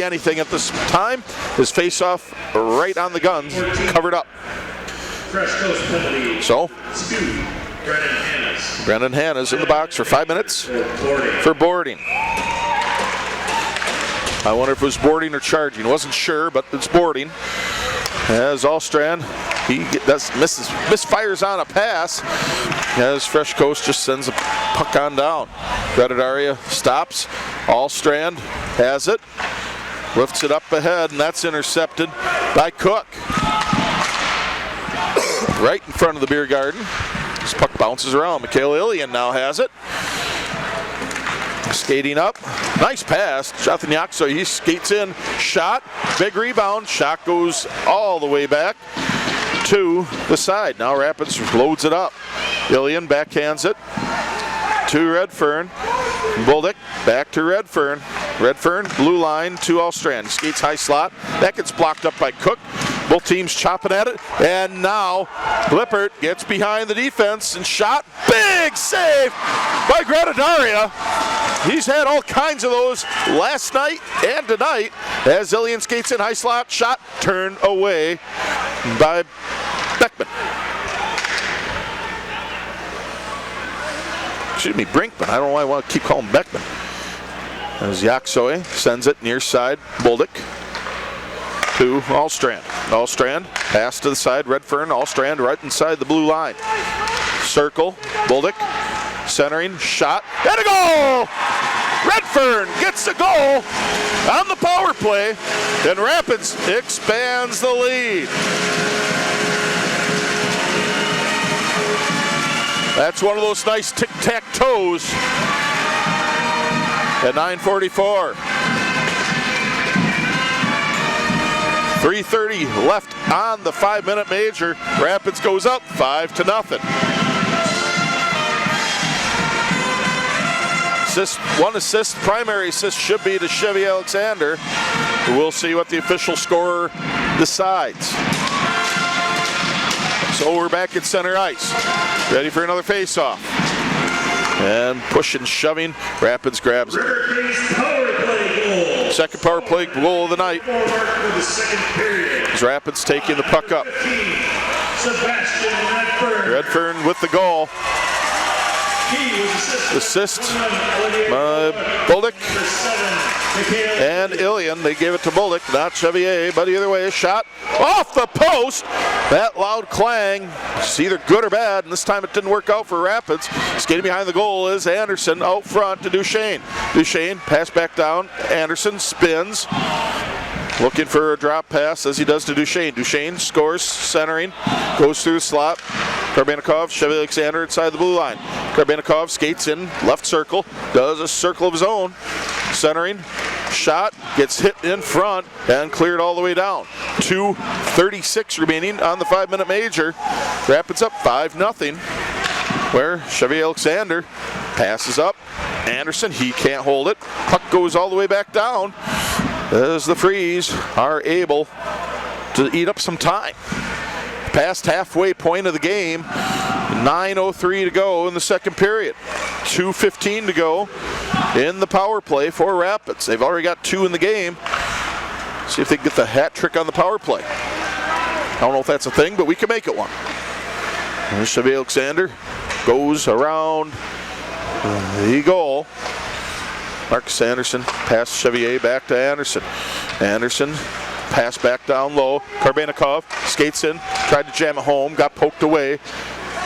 anything at this time. His face-off right on the gun, covered up. So, Brendan Hanna's in the box for 5 minutes for boarding. I wonder if it was boarding or charging. Wasn't sure, but it's boarding. As Allstrand, he misfires on a pass. As Fresh Coast just sends a puck on down. Gradadaria stops. Allstrand has it. Lifts it up ahead, and that's intercepted by Cook. Right in front of the beer garden. This puck bounces around. Michaela Ilian now has it. Skating up. Nice pass. Jonathan Yakso, he skates in. Shot. Big rebound. Shot goes all the way back to the side. Now Rapids loads it up. Ilian backhands it to Redfern. Boldick back to Redfern. Redfern, blue line to Allstrand. Skates high slot. That gets blocked up by Cook. Both teams chopping at it. And now Lippert gets behind the defense and shot. Big save by Gradadaria. He's had all kinds of those last night and tonight. As Ilian skates in high slot. Shot turned away by Beckman. Excuse me, Brinkman. I don't know why I want to keep calling Beckman. As Yaksoe sends it near side. Boldick to Allstrand. Allstrand, pass to the side. Redfern, Allstrand right inside the blue line. Circle, Boldick, centering, shot, and a goal! Redfern gets a goal on the power play, and Rapids expands the lead. That's one of those nice tic-tac-toes at 9:44. 3:30 left on the 5-minute major. Rapids goes up 5-0. One assist, primary assist should be to Chevy Alexander. We'll see what the official scorer decides. So we're back at center ice. Ready for another face-off. And pushing, shoving. Rapids grabs it. Second power play goal of the night. As Rapids taking the puck up. Redfern with the goal. Assist by Boldick and Ilian. They gave it to Boldick, not Chevier, but either way, a shot off the post. That loud clang, it's either good or bad, and this time it didn't work out for Rapids. Skating behind the goal is Anderson, out front to Duchesne. Duchesne, pass back down. Anderson spins, looking for a drop pass as he does to Duchesne. Duchesne scores, centering, goes through the slot. Karbanikov, Chevy Alexander inside the blue line. Karbanikov skates in, left circle, does a circle of his own. Centering, shot gets hit in front and cleared all the way down. 2:36 remaining on the 5-minute major. Rapids up 5-0. Where Chevy Alexander passes up. Anderson, he can't hold it. Puck goes all the way back down as the Freeze are able to eat up some time. Past halfway point of the game, 9:03 to go in the second period. 2:15 to go in the power play for Rapids. They've already got 2 in the game. See if they can get the hat trick on the power play. I don't know if that's a thing, but we can make it one. And Chevy Alexander goes around the goal. Marcus Anderson passes Chevier back to Anderson. Anderson pass back down low. Karbanikov skates in, tried to jam it home, got poked away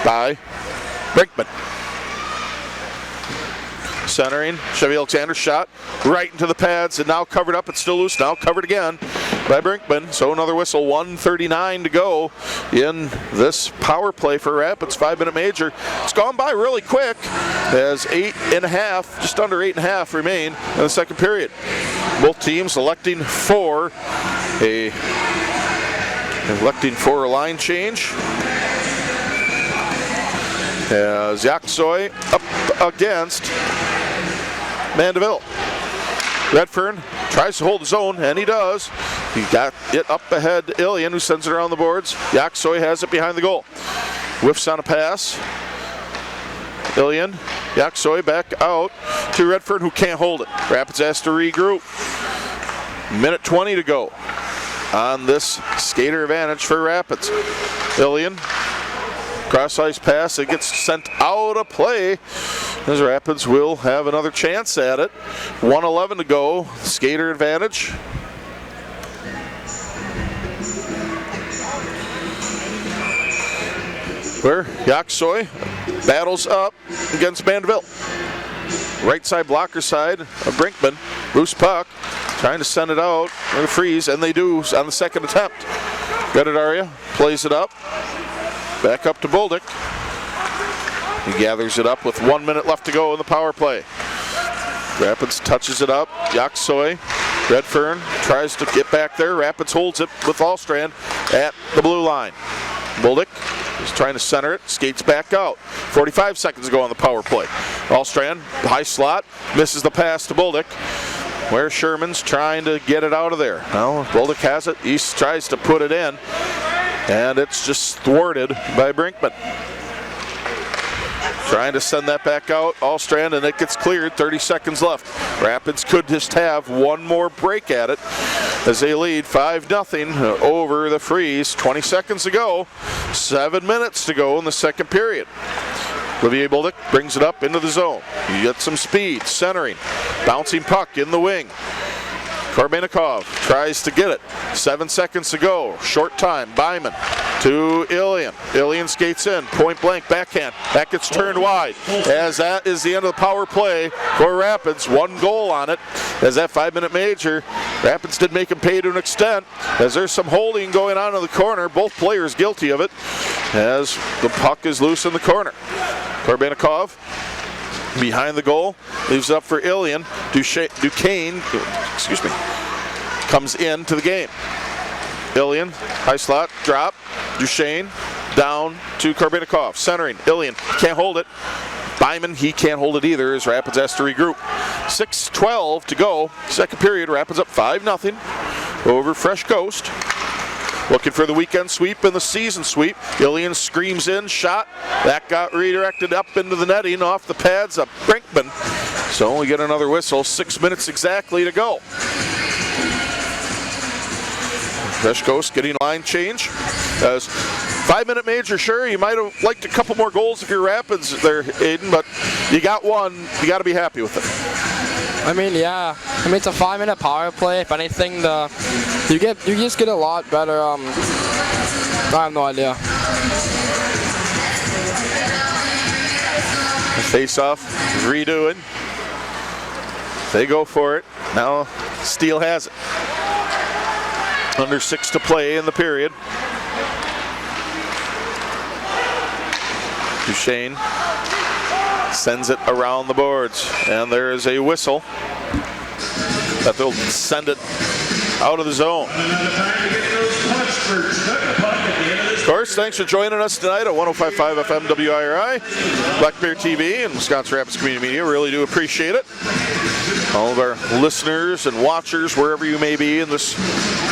by Brinkman. Centering, Chevy Alexander shot right into the pads and now covered up. It's still loose, now covered again by Brinkman. So another whistle, 1:39 to go in this power play for Rapids 5-minute major. It's gone by really quick as 8.5, just under 8.5 remain in the second period. Both teams electing for a line change. As Yaksoy up against Mandeville. Redfern tries to hold his own, and he does. He got it up ahead to Ilian, who sends it around the boards. Yaksoy has it behind the goal. Whiffs on a pass. Ilian, Yaksoy back out to Redfern, who can't hold it. Rapids has to regroup. Minute 20 to go on this skater advantage for Rapids. Ilian, cross-ice pass, it gets sent out of play as Rapids will have another chance at it. 1:11 to go, skater advantage. Where Yaksoy battles up against Mandeville. Right side blocker side of Brinkman, loose puck, trying to send it out for the Freeze, and they do on the second attempt. Gadadaria plays it up. Back up to Bolduc. He gathers it up with 1 minute left to go in the power play. Rapids touches it up. Yaksoy, Redfern tries to get back there. Rapids holds it with Allstrand at the blue line. Bolduc is trying to center it, skates back out. 45 seconds to go on the power play. Allstrand, high slot, misses the pass to Bolduc. Where Sherman's trying to get it out of there. Now Bolduc has it. He tries to put it in. And it's just thwarted by Brinkman. Trying to send that back out, Allstrand, and it gets cleared, 30 seconds left. Rapids could just have one more break at it as they lead 5-0 over the Freeze. 20 seconds to go, 7 minutes to go in the second period. Olivier Bolduc brings it up into the zone. You get some speed, centering, bouncing puck in the wing. Karbanikov tries to get it. 7 seconds to go. Short time. Byman to Ilian. Ilian skates in. Point blank backhand. That gets turned wide. As that is the end of the power play for Rapids. 1 goal on it. As that 5-minute major, Rapids did make him pay to an extent. As there's some holding going on in the corner. Both players guilty of it. As the puck is loose in the corner. Karbanikov behind the goal, leaves it up for Ilian. Duquesne, comes into the game. Ilian, high slot, drop. Duchesne down to Karbanikov, centering. Ilian can't hold it. Byman, he can't hold it either as Rapids has to regroup. 6:12 to go, second period. Rapids up 5-0 over Fresh Coast. Looking for the weekend sweep and the season sweep. Ilian screams in, shot. That got redirected up into the netting off the pads of Brinkman. So we get another whistle, 6 minutes exactly to go. Fresh Coast getting line change. As 5-minute major, sure, you might have liked a couple more goals if you're Rapids there, Aiden, but you got one, you got to be happy with it. I mean, yeah. I mean, it's a 5-minute power play. If anything, you just get a lot better. I have no idea. Face-off, redoing. They go for it. Now Steele has it. Under 6 to play in the period. Duchesne sends it around the boards, and there is a whistle. that they'll send it out of the zone. Another time to get those punts for a puck at the end of this. Of course, thanks for joining us tonight at 105.5 FM WIRI, Black Bear TV, and Wisconsin Rapids Community Media. Really do appreciate it. All of our listeners and watchers, wherever you may be in this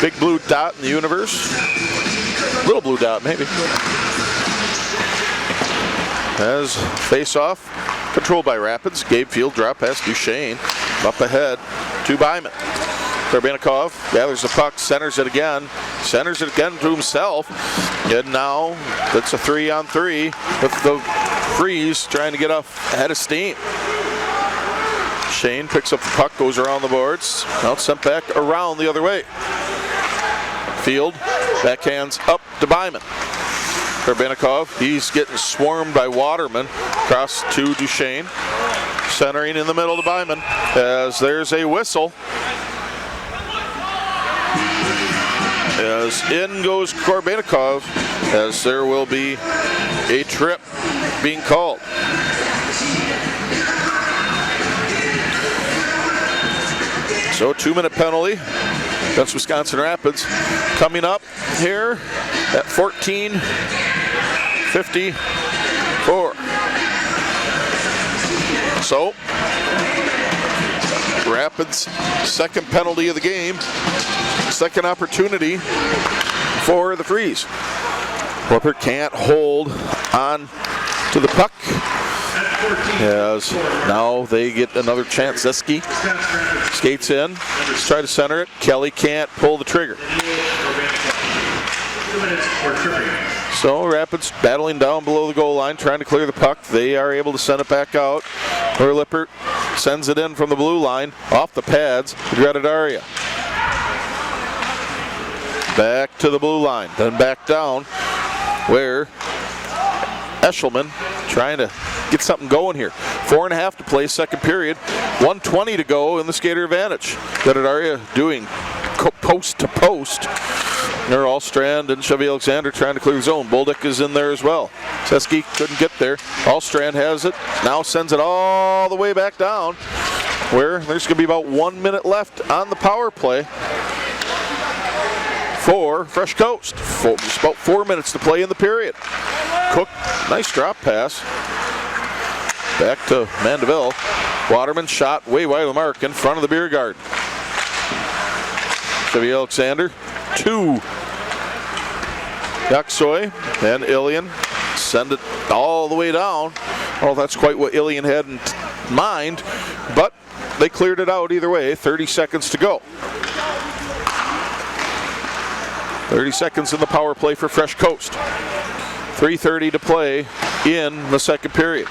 big blue dot in the universe. Little blue dot, maybe. As face-off, controlled by Rapids. Gabe Field drop past Duchesne. Up ahead to Byman. Korbanikov gathers the puck, centers it again to himself. And now it's a 3-on-3 with the Freeze trying to get ahead of steam. Shane picks up the puck, goes around the boards. Now it's sent back around the other way. Field backhands up to Byman. Korbanikov, he's getting swarmed by Waterman. Across to Duchesne. Centering in the middle to Byman as there's a whistle. As in goes Korbanikov, as there will be a trip being called. So 2-minute penalty against Wisconsin Rapids coming up here at 14:54. So Rapids' second penalty of the game, second opportunity for the Freeze. Flipper can't hold on to the puck. As now they get another chance. Zeski skates in, let's try to center it. Kelly can't pull the trigger. So Rapids battling down below the goal line, trying to clear the puck. They are able to send it back out. Lippert sends it in from the blue line, off the pads, to Gradadaria. Back to the blue line, then back down, where Eshelman trying to get something going here. 4.5 to play, second period. 1:20 to go in the skater advantage. Gradadaria doing post to post. They're Allstrand and Chevy Alexander trying to clear the zone. Bolduc is in there as well. Seski couldn't get there. Allstrand has it, now sends it all the way back down, where there's going to be about 1 minute left on the power play for Fresh Coast. Just about 4 minutes to play in the period. Cook, nice drop pass. Back to Mandeville. Waterman shot way wide of the mark in front of the beer garden. Chevy Alexander to Yaksoy and Ilian. Send it all the way down. Well, that's quite what Ilian had in mind, but they cleared it out either way. 30 seconds to go. 30 seconds in the power play for Fresh Coast. 3:30 to play in the second period.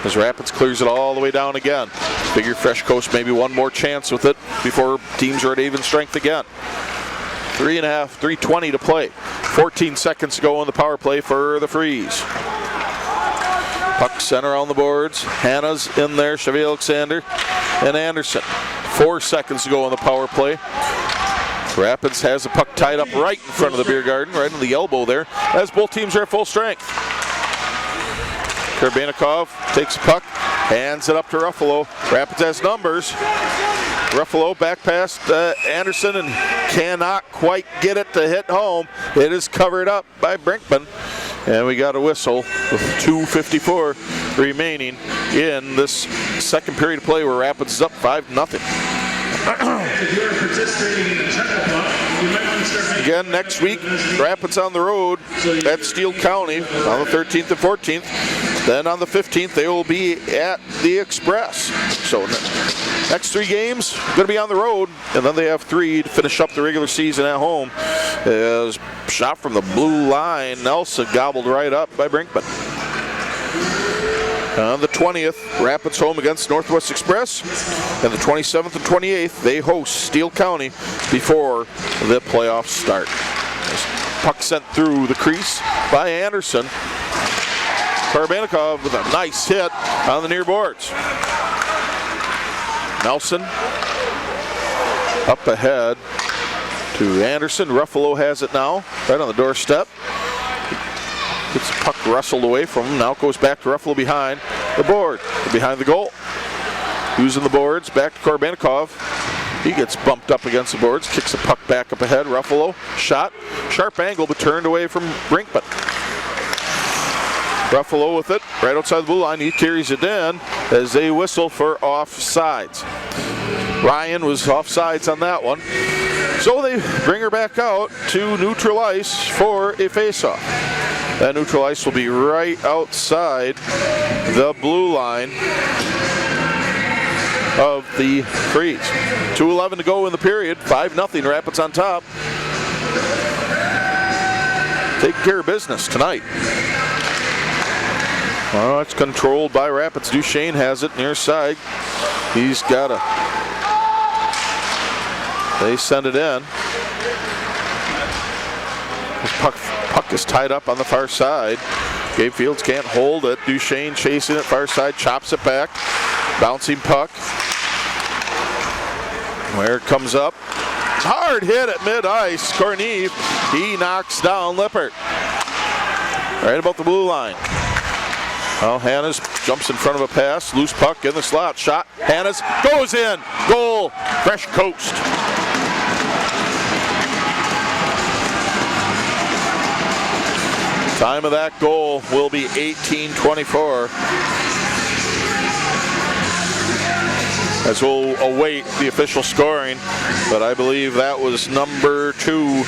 As Rapids clears it all the way down again. Figure Fresh Coast maybe one more chance with it before teams are at even strength again. 3:20 to play. 14 seconds to go on the power play for the Freeze. Puck center on the boards. Hanna's in there, Chevy Alexander and Anderson. 4 seconds to go on the power play. Rapids has the puck tied up right in front of the beer garden, right in the elbow there, as both teams are at full strength. Korbanikov takes the puck, hands it up to Ruffalo. Rapids has numbers. Ruffalo back past Anderson and cannot quite get it to hit home. It is covered up by Brinkman. And we got a whistle with 2:54 remaining in this second period of play where Rapids is up 5-0. If you're participating in the Chuckle Club, you might want to start making. Again, next week, Rapids on the road at Steele County on the 13th and 14th. Then on the 15th, they will be at the Express. So next 3 games, going to be on the road, and then they have 3 to finish up the regular season at home. As shot from the blue line, Nelson gobbled right up by Brinkman. On the 20th, Rapids home against Northwest Express. And the 27th and 28th, they host Steele County before the playoffs start. Puck sent through the crease by Anderson. Korbanikov with a nice hit on the near boards. Nelson up ahead to Anderson. Ruffalo has it now, right on the doorstep. Gets the puck wrestled away from him. Now it goes back to Ruffalo behind the board, behind the goal. Using the boards, back to Korbanikov. He gets bumped up against the boards, kicks the puck back up ahead. Ruffalo, shot, sharp angle, but turned away from Brinkman. Ruffalo with it, right outside the blue line. He carries it in as they whistle for offsides. Ryan was offsides on that one. So they bring her back out to neutral ice for a faceoff. That neutral ice will be right outside the blue line of the Freeze. 2:11 to go in the period. 5-0 Rapids on top. Taking care of business tonight. Oh, it's controlled by Rapids. Duchesne has it near side. He's got a... They send it in. This puck is tied up on the far side. Gabe Fields can't hold it. Duchesne chasing it far side, chops it back. Bouncing puck. Where it comes up. Hard hit at mid-ice. Corneve, he knocks down Lippert. Right about the blue line. Well, Hannes jumps in front of a pass. Loose puck in the slot. Shot. Hannes goes in. Goal. Fresh Coast. Time of that goal will be 18:24. As we'll await the official scoring, but I believe that was number 2,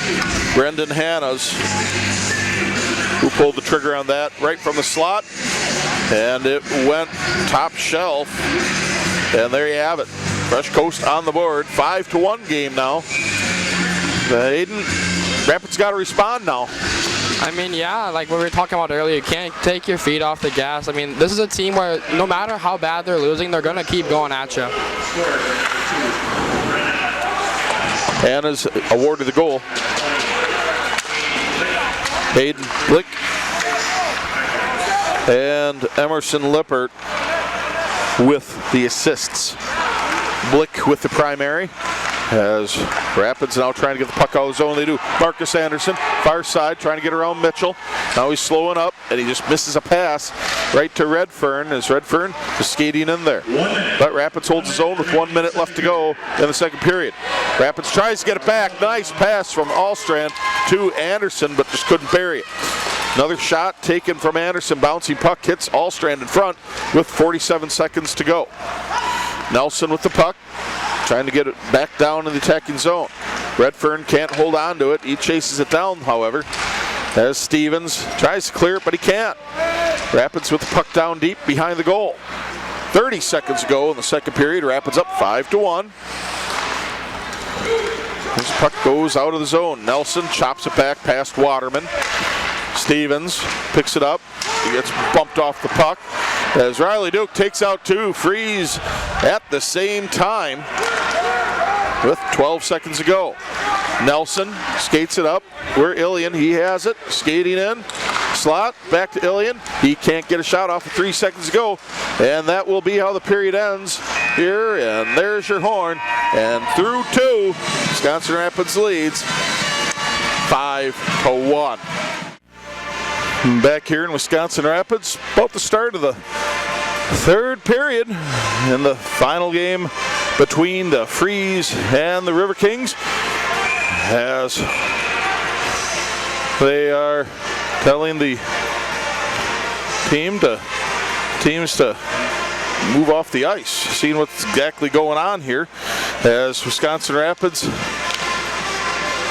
Brendan Hannes, who pulled the trigger on that right from the slot, and it went top shelf, and there you have it. Fresh Coast on the board, 5-1 game now. Rapids got to respond now. I mean, yeah, like what we were talking about earlier, you can't take your feet off the gas. I mean, this is a team where no matter how bad they're losing, they're going to keep going at you. Anna's awarded the goal. Hayden Blick and Emerson Lippert with the assists. Blick with the primary. As Rapids now trying to get the puck out of the zone. They do. Marcus Anderson, far side, trying to get around Mitchell. Now he's slowing up, and he just misses a pass right to Redfern, as Redfern is skating in there. But Rapids holds his own with 1 minute left to go in the second period. Rapids tries to get it back. Nice pass from Allstrand to Anderson, but just couldn't bury it. Another shot taken from Anderson. Bouncing puck hits Allstrand in front with 47 seconds to go. Nelson with the puck, trying to get it back down in the attacking zone. Redfern can't hold on to it. He chases it down, however, as Stevens tries to clear it, but he can't. Rapids with the puck down deep behind the goal. 30 seconds ago in the second period. Rapids up 5-1. This puck goes out of the zone. Nelson chops it back past Waterman. Stevens picks it up. He gets bumped off the puck as Riley Duke takes out 2. Freeze at the same time with 12 seconds to go. Nelson skates it up where Ilian, he has it, skating in, slot, back to Ilian. He can't get a shot off with 3 seconds to go, and that will be how the period ends here, and there's your horn, and through 2, Wisconsin Rapids leads 5-1. Back here in Wisconsin Rapids, about the start of the third period in the final game between the Freeze and the Riverkings, as they are telling the teams to move off the ice. Seeing what's exactly going on here as Wisconsin Rapids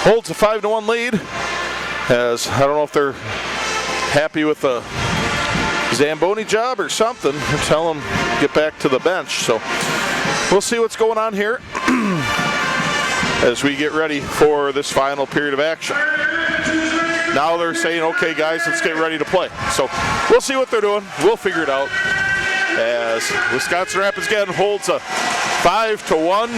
holds a 5-1 lead. As I don't know if they're happy with the Zamboni job or something. Tell them to get back to the bench. So we'll see what's going on here as we get ready for this final period of action. Now they're saying, okay guys, let's get ready to play. So we'll see what they're doing. We'll figure it out as Wisconsin Rapids again holds a 5-1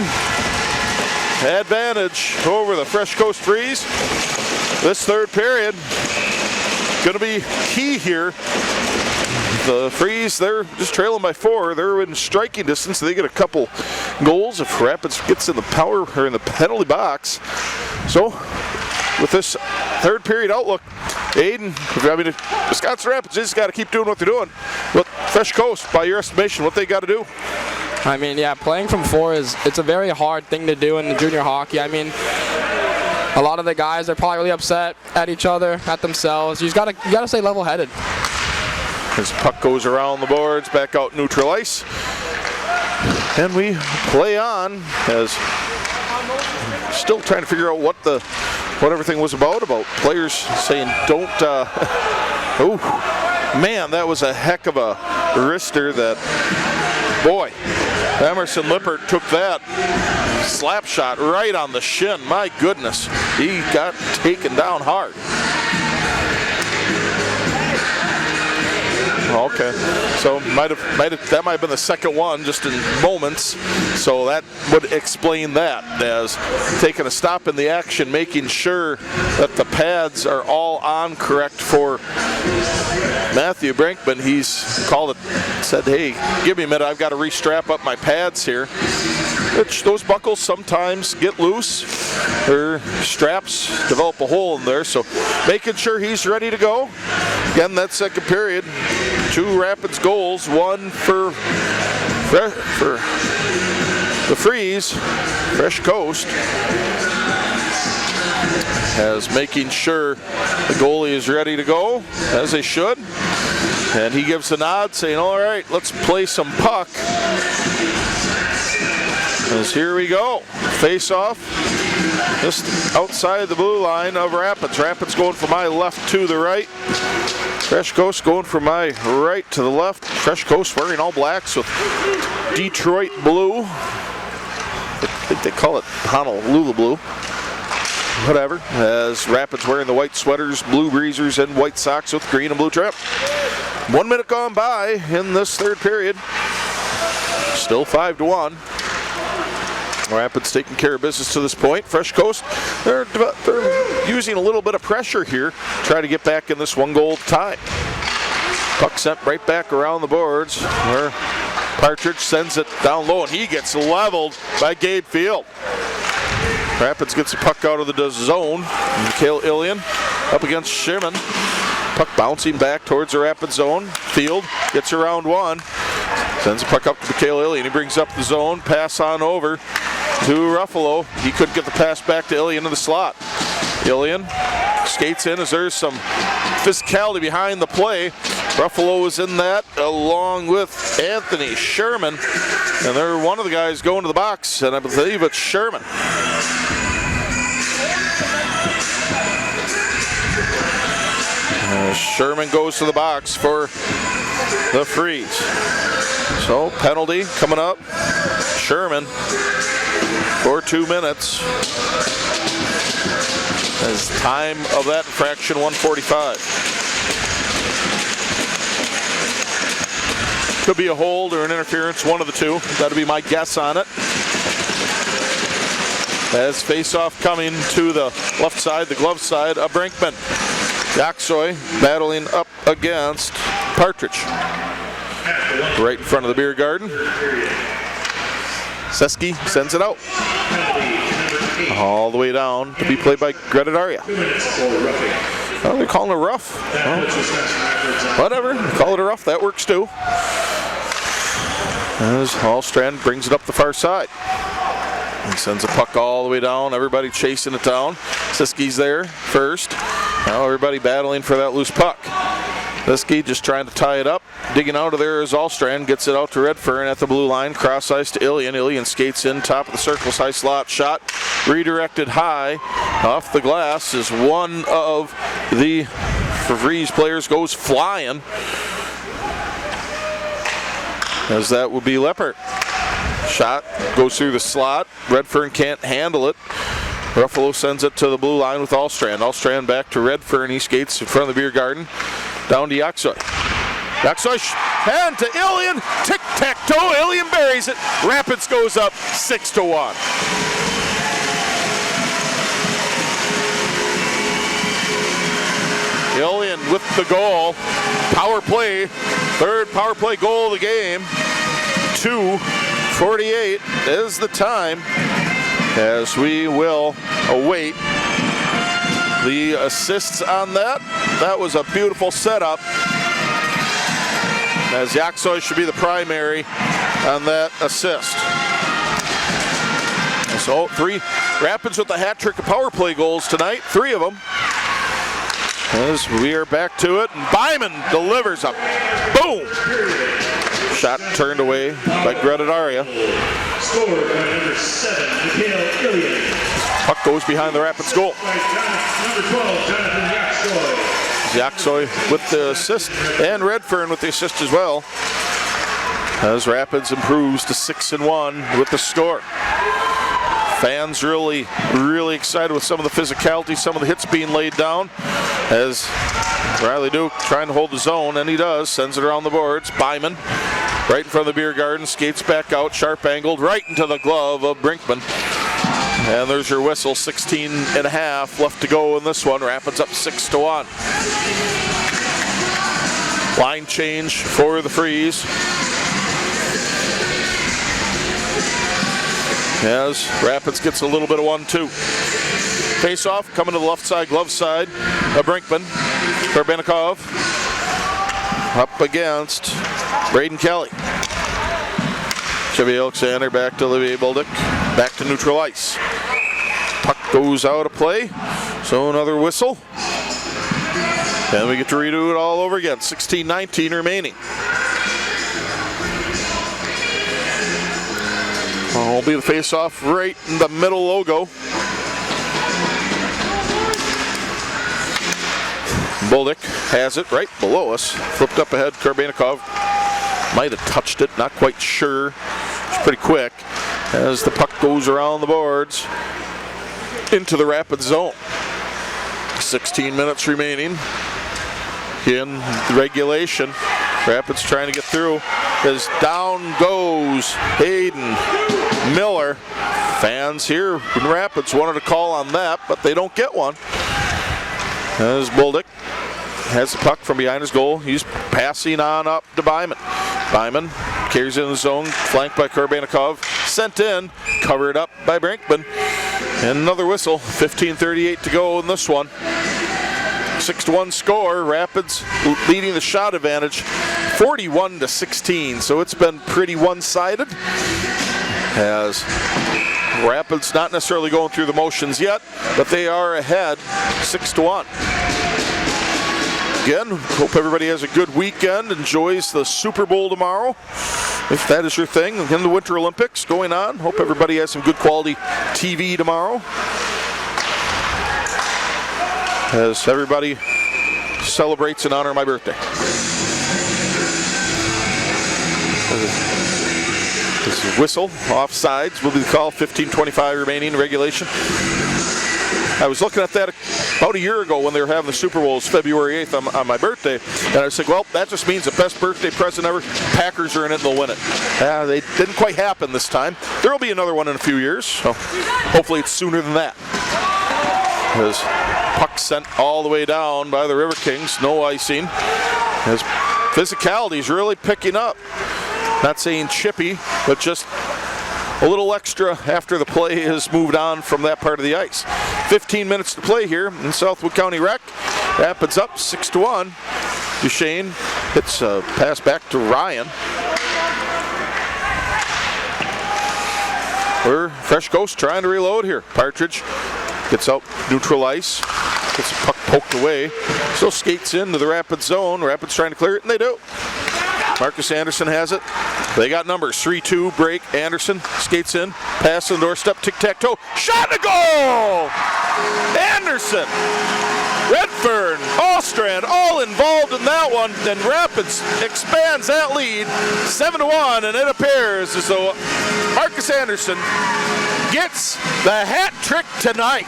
advantage over the Fresh Coast Freeze. This third period going to be key here. The Freeze, they're just trailing by 4. They're in striking distance. They get a couple goals if Rapids gets in the power or in the penalty box. So with this third period outlook, Wisconsin Rapids just got to keep doing what they're doing. But Fresh Coast, by your estimation, what they got to do? I mean, yeah, playing from 4 it's a very hard thing to do in the junior hockey. I mean, a lot of the guys are probably really upset at each other, at themselves. You gotta stay level-headed. As puck goes around the boards, back out neutral ice. And we play on as still trying to figure out what everything was about players saying don't oh man, that was a heck of a wrister that, boy, Emerson Lippert took that slap shot right on the shin. My goodness, he got taken down hard. Okay, so that might have been the second one just in moments, so that would explain that, as taking a stop in the action, making sure that the pads are all on correct for Matthew Brinkman. He's called it, said, hey, give me a minute, I've got to restrap up my pads here, which those buckles sometimes get loose, or straps develop a hole in there, so making sure he's ready to go. Again, that second period, 2 Rapids goals, one for the Freeze, Fresh Coast, as making sure the goalie is ready to go, as they should. And he gives a nod saying, all right, let's play some puck. As here we go, face off, just outside the blue line of Rapids. Rapids going from my left to the right. Fresh Coast going from my right to the left. Fresh Coast wearing all blacks with Detroit blue. I think they call it Honolulu blue. Whatever. As Rapids wearing the white sweaters, blue breezers, and white socks with green and blue trim. 1 minute gone by in this third period. Still 5-1. Rapids taking care of business to this point. Fresh Coast, they're using a little bit of pressure here, try to get back in this 1 goal tie. Puck sent right back around the boards, where Partridge sends it down low, and he gets leveled by Gabe Field. Rapids gets the puck out of the zone. Mikhail Ilian up against Sherman. Puck bouncing back towards the Rapids zone. Field gets around 1. Sends the puck up to Mikhail Ilian. He brings up the zone, pass on over to Ruffalo. He could get the pass back to Ilian in the slot. Ilian skates in as there's some physicality behind the play. Ruffalo is in that along with Anthony Sherman. And they're one of the guys going to the box, and I believe it's Sherman. Sherman goes to the box for the Freeze. So penalty coming up. Sherman for 2 minutes. As time of that infraction, 1:45. Could be a hold or an interference, one of the two. That'll be my guess on it. As face-off coming to the left side, the glove side of Brinkman. Yaksoy battling up against Partridge. Right in front of the beer garden. Seski sends it out. All the way down to be played by Greta Daria. Oh, they're calling it rough. Well, whatever, call it a rough, that works too. As Hallstrand brings it up the far side. And sends a puck all the way down, everybody chasing it down. Siski's there first. Now everybody battling for that loose puck. Siski just trying to tie it up. Digging out of there is Allstrand, gets it out to Redfern at the blue line. Cross ice to Ilian. Ilian skates in, top of the circle's high slot shot. Redirected high. Off the glass is one of the Freeze players goes flying. As that would be Leppert. Shot goes through the slot. Redfern can't handle it. Ruffalo sends it to the blue line with Allstrand. Allstrand back to Redfern. He skates in front of the beer garden. Down to Yaksoy. Yaksoy hand to Ilian. Tic-tac-toe. Ilian buries it. Rapids goes up 6-1. Ilian with the goal. Power play. Third power play goal of the game. 2:48 is the time, as we will await the assists on that. That was a beautiful setup, as Yaksoy should be the primary on that assist. So 3 Rapids with the hat trick of power play goals tonight, 3 of them. As we are back to it, and Byman delivers a boom. Shot turned away by Greta-Daria. Scored by number 7, Mikhail Ilya. Puck goes behind the Rapids goal. Number 12, Jonathan Yaksoy. Yaksoy with the assist, and Redfern with the assist as well. As Rapids improves to 6-1 with the score. Fans really excited with some of the physicality, some of the hits being laid down. As Riley Duke trying to hold the zone, and he does, sends it around the boards. Byman, right in front of the beer garden, skates back out, sharp angled, right into the glove of Brinkman. And there's your whistle, 16.5 left to go in this one. Rapids up 6-1. Line change for the Freeze. As Rapids gets a little bit of 1-2. Face-off coming to the left side, glove side of Brinkman. Karbenikov up against Braden Kelly. Chevy Alexander back to Olivier Bolduc. Back to neutral ice. Puck goes out of play. So another whistle. And we get to redo it all over again. 16:19 remaining. Will be the face-off right in the middle logo. Bolduc has it right below us. Flipped up ahead. Karbenikov might have touched it, not quite sure. It's pretty quick as the puck goes around the boards into the Rapids zone. 16 minutes remaining in regulation. Rapids trying to get through as down goes Hayden Miller. Fans here in Rapids wanted a call on that, but they don't get one. As Bolduc has the puck from behind his goal. He's passing on up to Byman. Byman carries it in the zone, flanked by Karbenikov. Sent in, covered up by Brinkman. And another whistle, 15:38 to go in this one. 6-1 score, Rapids leading the shot advantage 41-16, so it's been pretty one-sided. As Rapids not necessarily going through the motions yet, but they are ahead 6-1. Again, hope everybody has a good weekend, enjoys the Super Bowl tomorrow, if that is your thing, and the Winter Olympics going on. Hope everybody has some good quality TV tomorrow, as everybody celebrates in honor of my birthday. This is whistle, offsides will be the call, 15:25 remaining regulation. I was looking at that about a year ago when they were having the Super Bowls, February 8th on my birthday, and I was like, well, that just means the best birthday present ever. Packers are in it and they'll win it. They didn't quite happen this time. There will be another one in a few years, so hopefully it's sooner than that. As puck sent all the way down by the Riverkings, no icing. As physicality is really picking up. Not saying chippy, but just a little extra after the play has moved on from that part of the ice. 15 minutes to play here in Southwood County Rec. Rapids up 6-1. Duchesne hits a pass back to Ryan. We're Fresh Coast trying to reload here. Partridge gets out neutral ice, gets the puck poked away, still skates into the Rapids zone. Rapids trying to clear it, and they do. Marcus Anderson has it. They got numbers, 3-2, break. Anderson skates in, pass on the doorstep, tic-tac-toe, shot and a goal! Anderson, Redfern, Ostrand, all involved in that one. Then Rapids expands that lead, 7-1, and it appears as though Marcus Anderson gets the hat trick tonight.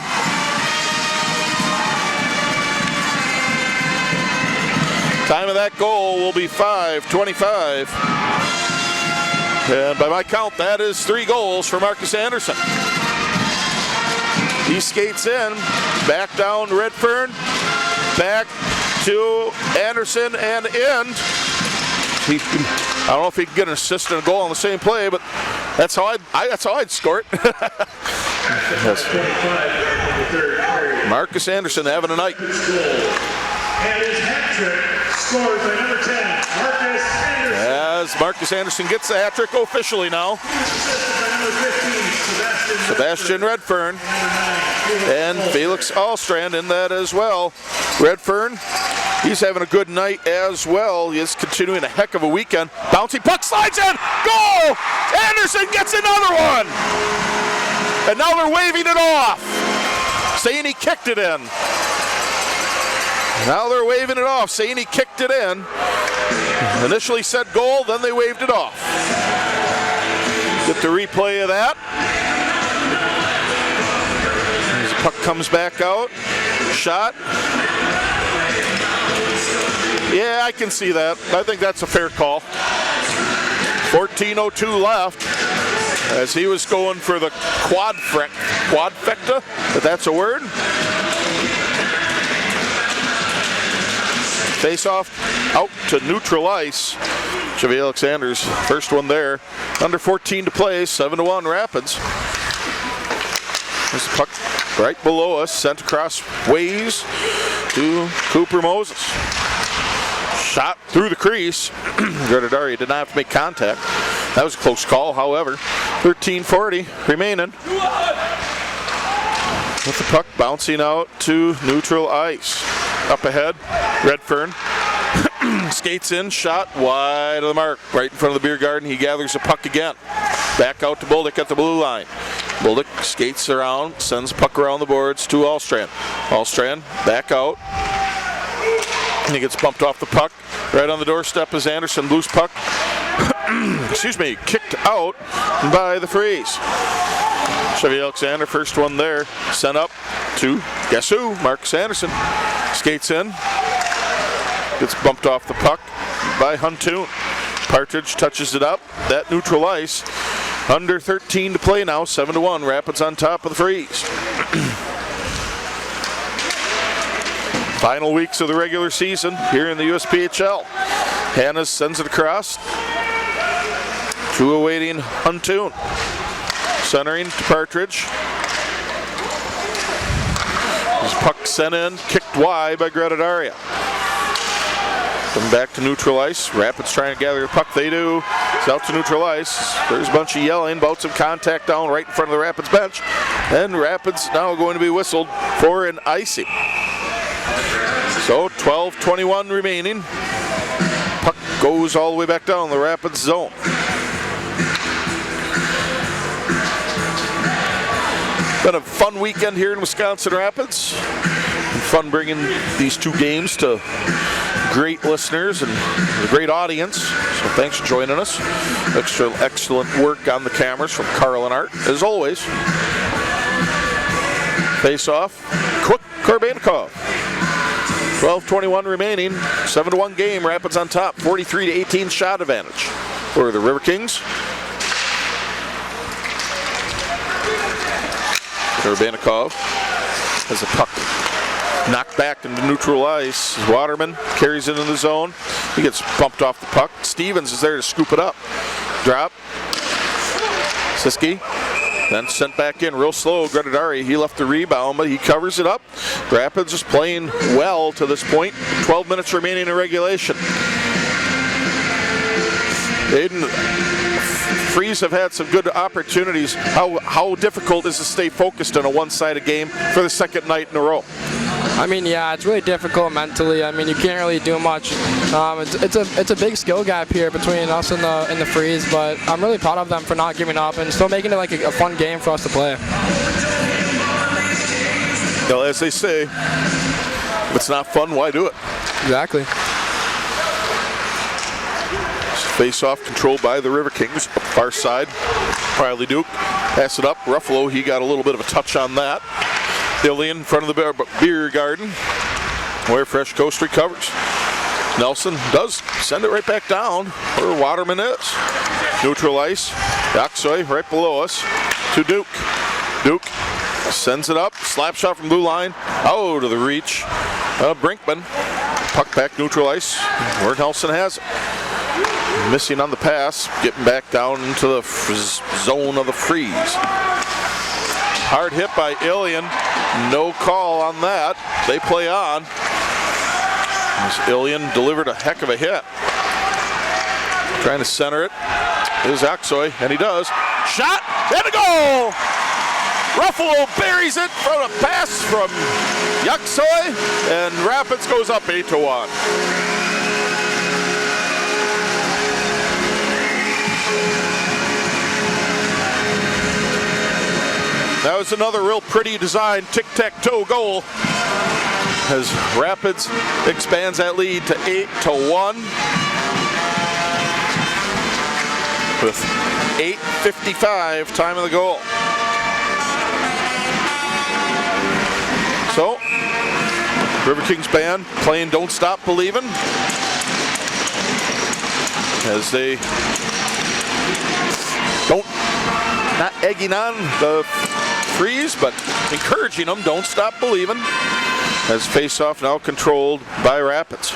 Time of that goal will be 5:25. And by my count, that is 3 goals for Marcus Anderson. He skates in, back down to Redfern, back to Anderson, and in. I don't know if he can get an assist and a goal on the same play, but that's how I'd score it. Yes. Marcus Anderson having a night. And his hat trick scored by number 10, Marcus Anderson. as Marcus Anderson gets the hat trick officially now. Sebastian Redfern and Felix Allstrand in that as well. Redfern, he's having a good night as well. He is continuing a heck of a weekend. Bouncing puck slides in. Goal! Anderson gets another one. And now they're waving it off, saying he kicked it in. Now they're waving it off, saying he kicked it in. Initially said goal, then they waved it off. Get the replay of that. As the puck comes back out. Shot. Yeah, I can see that. I think that's a fair call. 14:02 left. As he was going for the quadfecta, if that's a word. Face off out to neutral ice. Chevy Alexander's first one there. Under 14 to play, 7-1 Rapids. There's the puck right below us, sent across ways to Cooper Moses. Shot through the crease. Gradadari did not have to make contact. That was a close call, however. 13:40 remaining. With the puck bouncing out to neutral ice. Up ahead, Redfern skates in, shot wide of the mark, right in front of the beer garden. He gathers the puck again. Back out to Bolduc at the blue line. Bolduc skates around, sends the puck around the boards to Allstrand. Allstrand back out. He gets bumped off the puck. Right on the doorstep is Anderson. Loose puck. Excuse me, kicked out by the Freeze. Chevy Alexander, first one there. Sent up to, guess who? Marcus Anderson. Skates in. Gets bumped off the puck by Huntoon. Partridge touches it up. That neutral ice. Under 13 to play now. 7-1. Rapids on top of the Freeze. Final weeks of the regular season here in the USPHL. Hannes sends it across to awaiting Huntoon. Centering to Partridge. His puck sent in, kicked wide by Gradadaria. Coming back to neutral ice. Rapids trying to gather the puck. They do. It's out to neutral ice. There's a bunch of yelling about some contact down right in front of the Rapids bench. And Rapids now going to be whistled for an icing. So 12:21 remaining. Puck goes all the way back down the Rapids zone. Been a fun weekend here in Wisconsin Rapids. Fun bringing these two games to great listeners and a great audience. So thanks for joining us. Excellent work on the cameras from Carl and Art, as always. Face off, quick Korbanikov. 12:21 remaining, 7-1 game, Rapids on top, 43-18 shot advantage for the Riverkings. Korbanikov has a puck knocked back into neutral ice. Waterman carries it in the zone. He gets bumped off the puck. Stevens is there to scoop it up. Drop. Siski. Then sent back in real slow. Gradadari, he left the rebound, but he covers it up. Rapids is playing well to this point. 12 minutes remaining in regulation. Freeze have had some good opportunities. How difficult is to stay focused in a one-sided game for the second night in a row? I mean, yeah, it's really difficult mentally. I mean, you can't really do much. It's a big skill gap here between us and the Freeze, but I'm really proud of them for not giving up and still making it like a fun game for us to play. Well, as they say, if it's not fun, why do it? Exactly. Face-off controlled by the Riverkings. Far side, Riley Duke. Pass it up. Ruffalo, he got a little bit of a touch on that. Dillian in front of the beer garden, where Fresh Coast recovers. Nelson does send it right back down where Waterman is. Neutral ice. Yaksoy right below us to Duke. Duke sends it up. Slap shot from blue line. Out of the reach. Brinkman. Puck back neutral ice where Nelson has it. Missing on the pass. Getting back down into the zone of the Freeze. Hard hit by Ilian. No call on that. They play on. As Ilian delivered a heck of a hit. Trying to center it is Aksoy, and he does. Shot and a goal! Ruffalo buries it from a pass from Yaksoy, and Rapids goes up 8-1. That was another real pretty design tic-tac-toe goal as Rapids expands that lead to 8-1 with 8:55 time of the goal. So, Riverkings band playing Don't Stop Believin' as they not egging on the Freeze, but encouraging them, don't stop believing, as face-off now controlled by Rapids.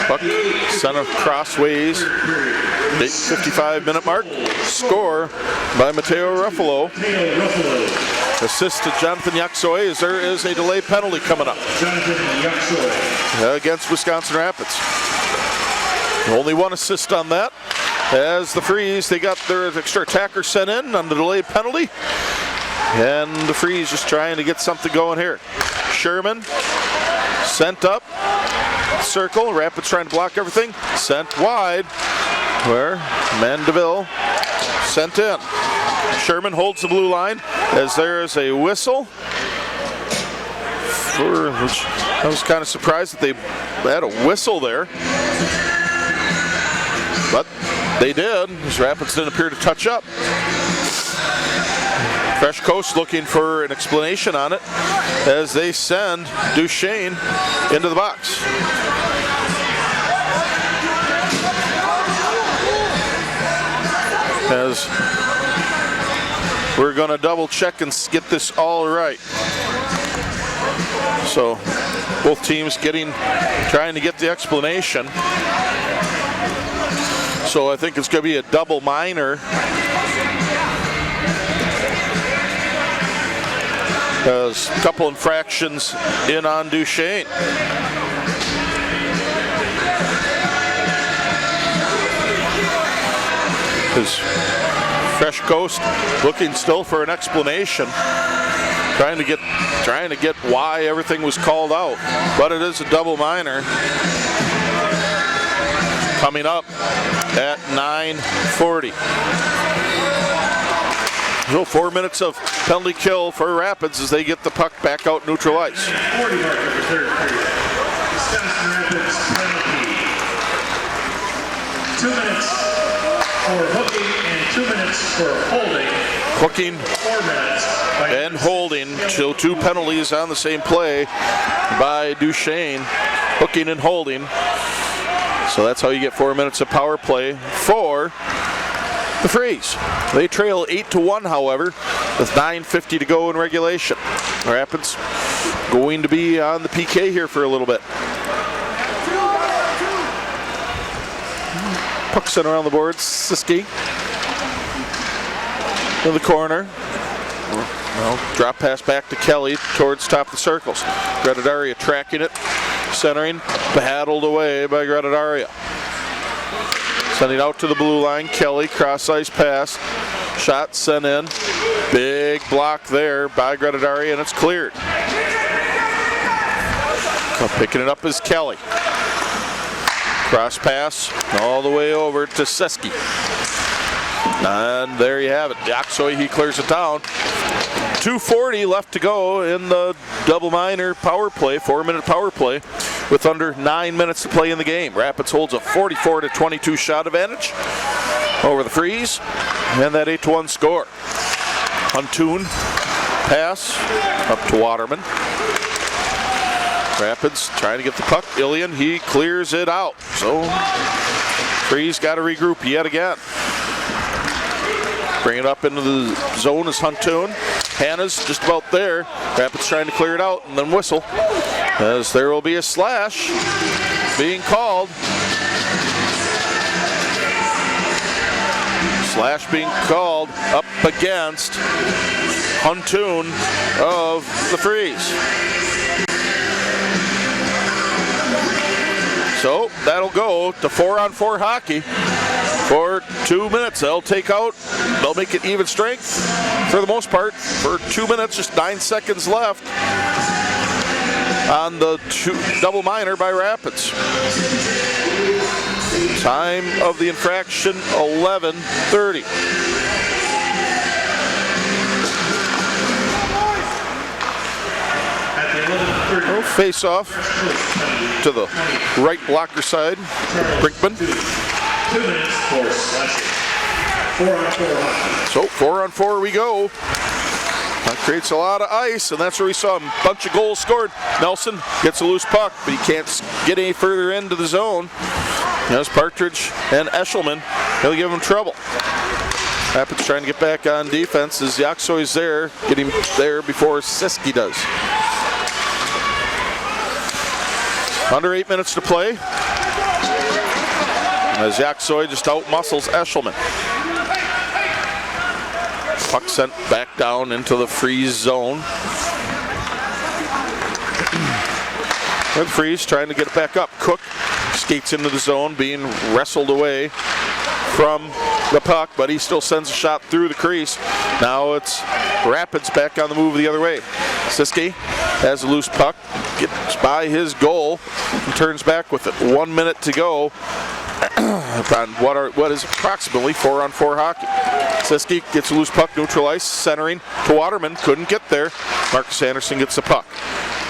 Puck center crossways, 55-minute mark. Score by Mateo Ruffalo. Assist to Jonathan Yaksoy as there is a delay penalty coming up against Wisconsin Rapids. Only one assist on that. As the Freeze, they got their extra attacker sent in on the delayed penalty. And the Freeze just trying to get something going here. Sherman sent up, circle, Rapids trying to block everything. Sent wide, where Mandeville sent in. Sherman holds the blue line as there is a whistle. Which I was kind of surprised that they had a whistle there. But they did, as Rapids didn't appear to touch up. Fresh Coast looking for an explanation on it as they send Duchesne into the box. As we're going to double check and get this all right. So both teams trying to get the explanation. So I think it's going to be a double minor. There's a couple infractions in on Duchesne. Because Fresh Coast looking still for an explanation. Trying to get why everything was called out. But it is a double minor. Coming up at 9:40. So 4 minutes of penalty kill for Rapids as they get the puck back out neutral ice. 40 mark of the third period. Wisconsin Rapids penalty. 2 minutes for hooking and 2 minutes for holding. Hooking 4 minutes. and holding. So 2 penalties on the same play by Duchesne. Hooking and holding. So that's how you get 4 minutes of power play for the Freeze. They trail 8-1, however, with 9:50 to go in regulation. Rapids going to be on the PK here for a little bit. Puck sent around the boards. Siski in the corner. Well, drop pass back to Kelly towards top of the circles. Gradadaria tracking it, centering, battled away by Gradadaria. Sending out to the blue line, Kelly, cross ice pass, shot sent in, big block there by Gradadaria, and it's cleared. Picking it up is Kelly. Cross pass all the way over to Seski. And there you have it. Yaksoy, he clears it down. 2:40 left to go in the double minor power play, 4-minute power play, with under 9 minutes to play in the game. Rapids holds a 44-22 shot advantage over the Freeze, and that 8-1 score. Huntoon pass up to Waterman. Rapids trying to get the puck. Ilian, he clears it out. So Freeze got to regroup yet again. Bring it up into the zone is Huntoon. Hannah's just about there. Rapids trying to clear it out and then whistle. As there will be a slash being called. Slash being called up against Huntoon of the Freeze. So that'll go to 4-on-4 hockey for 2 minutes. They'll make it even strength for the most part for 2 minutes, just 9 seconds left on the double minor by Rapids. Time of the infraction, 11:30. Face off to the right blocker side, Brinkman. 2 minutes for slashing. 4-on-4 hockey. So 4-on-4 we go. That creates a lot of ice, and that's where we saw a bunch of goals scored. Nelson gets a loose puck, but he can't get any further into the zone. There's Partridge and Eshelman. He'll give him trouble. Rapids trying to get back on defense as Yaksoy's there, getting there before Siski does. Under 8 minutes to play, as Yaksoy just out-muscles Eshelman. Puck sent back down into the Freeze zone. And Freeze trying to get it back up. Cook skates into the zone, being wrestled away from the puck, but he still sends a shot through the crease. Now it's Rapids back on the move the other way. Siski has a loose puck, gets by his goal, and turns back with it. 1 minute to go on what is approximately 4-on-4 hockey. Siski gets a loose puck, neutral ice, centering to Waterman, couldn't get there. Marcus Anderson gets the puck.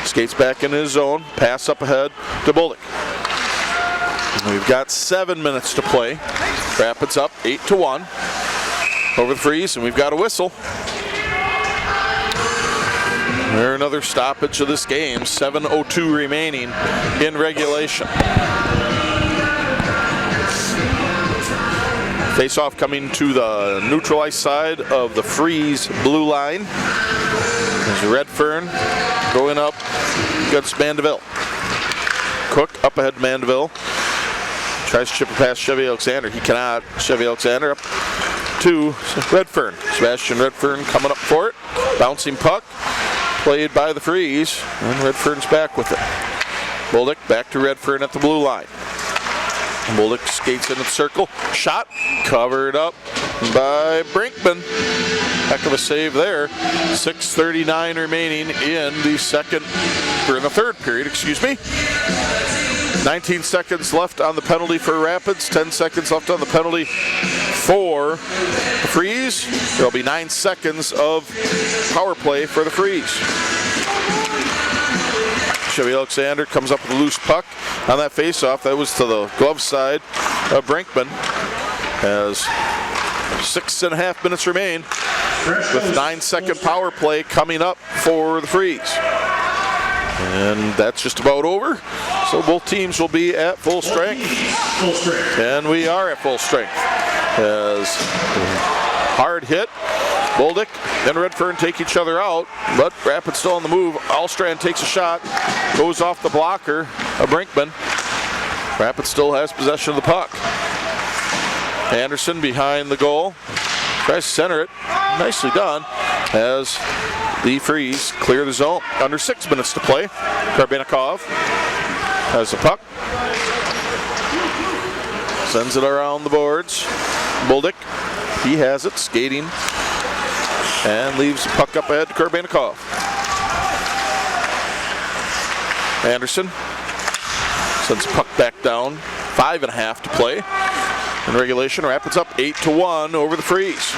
Skates back in his zone, pass up ahead to Bullock. We've got 7 minutes to play. Rapids up 8-1 over the Freeze, and we've got a whistle. There's another stoppage of this game. 7:02 remaining in regulation. Face-off coming to the neutral ice side of the Freeze blue line. There's Redfern going up against Mandeville. Cook up ahead to Mandeville. Tries to chip it past Chevy Alexander. He cannot. Chevy Alexander up to Redfern. Sebastian Redfern coming up for it. Bouncing puck. Played by the Freeze. And Redfern's back with it. Bolduc back to Redfern at the blue line. Bolduc skates into the circle. Shot. Covered up by Brinkman. Heck of a save there. 6:39 remaining in the third period, excuse me. 19 seconds left on the penalty for Rapids, 10 seconds left on the penalty for the Freeze. There'll be 9 seconds of power play for the Freeze. Chevy Alexander comes up with a loose puck on that faceoff. That was to the glove side of Brinkman. As 6.5 minutes remain with 9-second power play coming up for the Freeze. And that's just about over. So both teams will be at full strength. And we are at full strength. As hard hit, Bolduc and Redfern take each other out, but Rapids still on the move. Alstrand takes a shot, goes off the blocker of Brinkman. Rapids still has possession of the puck. Anderson behind the goal, tries to center it. Nicely done as the Freeze clear the zone. Under 6 minutes to play. Karbenikov has the puck. Sends it around the boards. Bolduc, he has it, skating, and leaves the puck up ahead to Karbenikov. Anderson sends the puck back down. 5.5 to play in regulation. Rapids up 8-1 over the Freeze.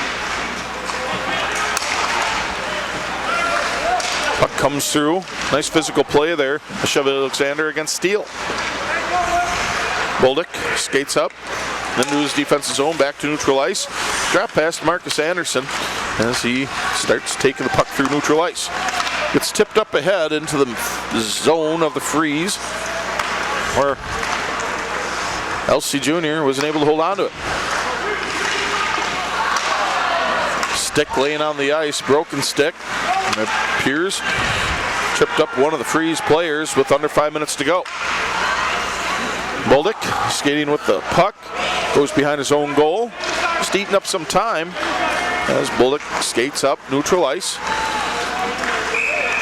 Puck comes through. Nice physical play there. Chevy Alexander against Steele. Bolduc skates up, into his defensive zone, back to neutral ice. Drop past Marcus Anderson as he starts taking the puck through neutral ice. Gets tipped up ahead into the zone of the Freeze, where LC Jr. wasn't able to hold on to it. Stick laying on the ice, broken stick. And it appears tripped up one of the Freeze players with under 5 minutes to go. Bolduc skating with the puck, goes behind his own goal. Just eating up some time as Bolduc skates up neutral ice.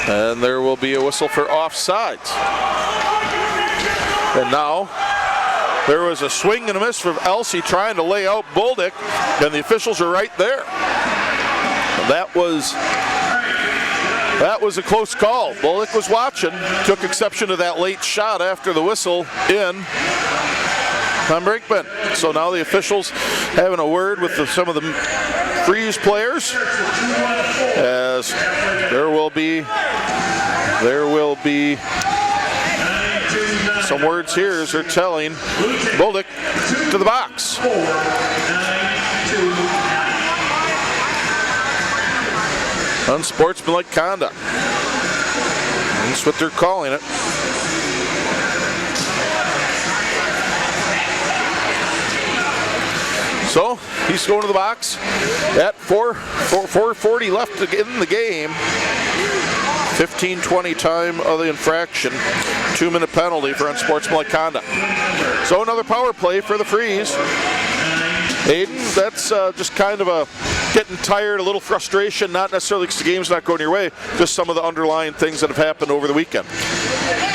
And there will be a whistle for offsides. And now There was a swing and a miss from Elsie trying to lay out Boldick, and the officials are right there. That was a close call. Boldick was watching, took exception to that late shot after the whistle in on Brinkman. So now the officials having a word with some of the Freeze players, as there will be some words here as they're telling Boldick to the box. Unsportsmanlike conduct. That's what they're calling it. So he's going to the box at 4:40 left in the game. 15-20 time of the infraction. 2-minute penalty for unsportsmanlike conduct. So another power play for the Freeze. Aiden, that's just kind of a getting tired, a little frustration, not necessarily because the game's not going your way, just some of the underlying things that have happened over the weekend.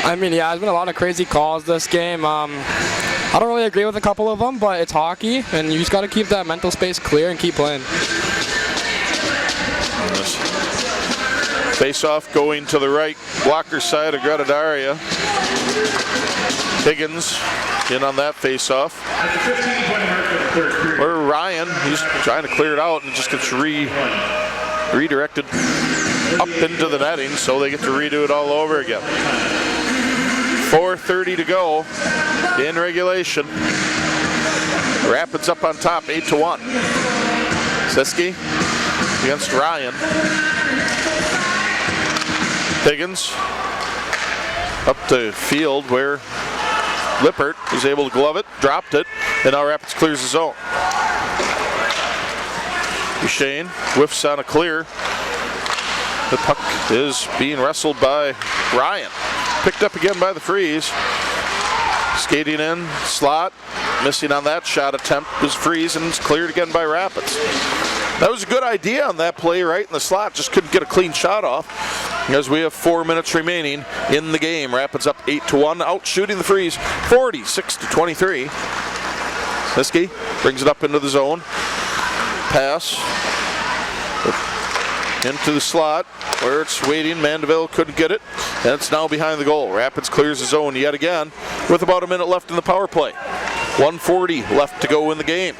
I mean, yeah, there's been a lot of crazy calls this game. I don't really agree with a couple of them, but it's hockey, and you just got to keep that mental space clear and keep playing. Face-off going to the right blocker side of Gradadaria. Higgins in on that face-off. Where Ryan, he's trying to clear it out and just gets redirected up into the netting, so they get to redo it all over again. 4:30 to go in regulation. Rapids up on top, 8-1. Siski against Ryan. Higgins up to field where Lippert was able to glove it, dropped it, and now Rapids clears the zone. Duchesne whiffs on a clear. The puck is being wrestled by Ryan. Picked up again by the Freeze. Skating in, slot, missing on that shot attempt was Freeze, and it's cleared again by Rapids. That was a good idea on that play right in the slot, just couldn't get a clean shot off. As we have 4 minutes remaining in the game. Rapids up 8-1, out shooting the Freeze 46-23. Siski brings it up into the zone. Pass into the slot where it's waiting. Mandeville couldn't get it, and it's now behind the goal. Rapids clears the zone yet again with about a minute left in the power play. 1:40 left to go in the game.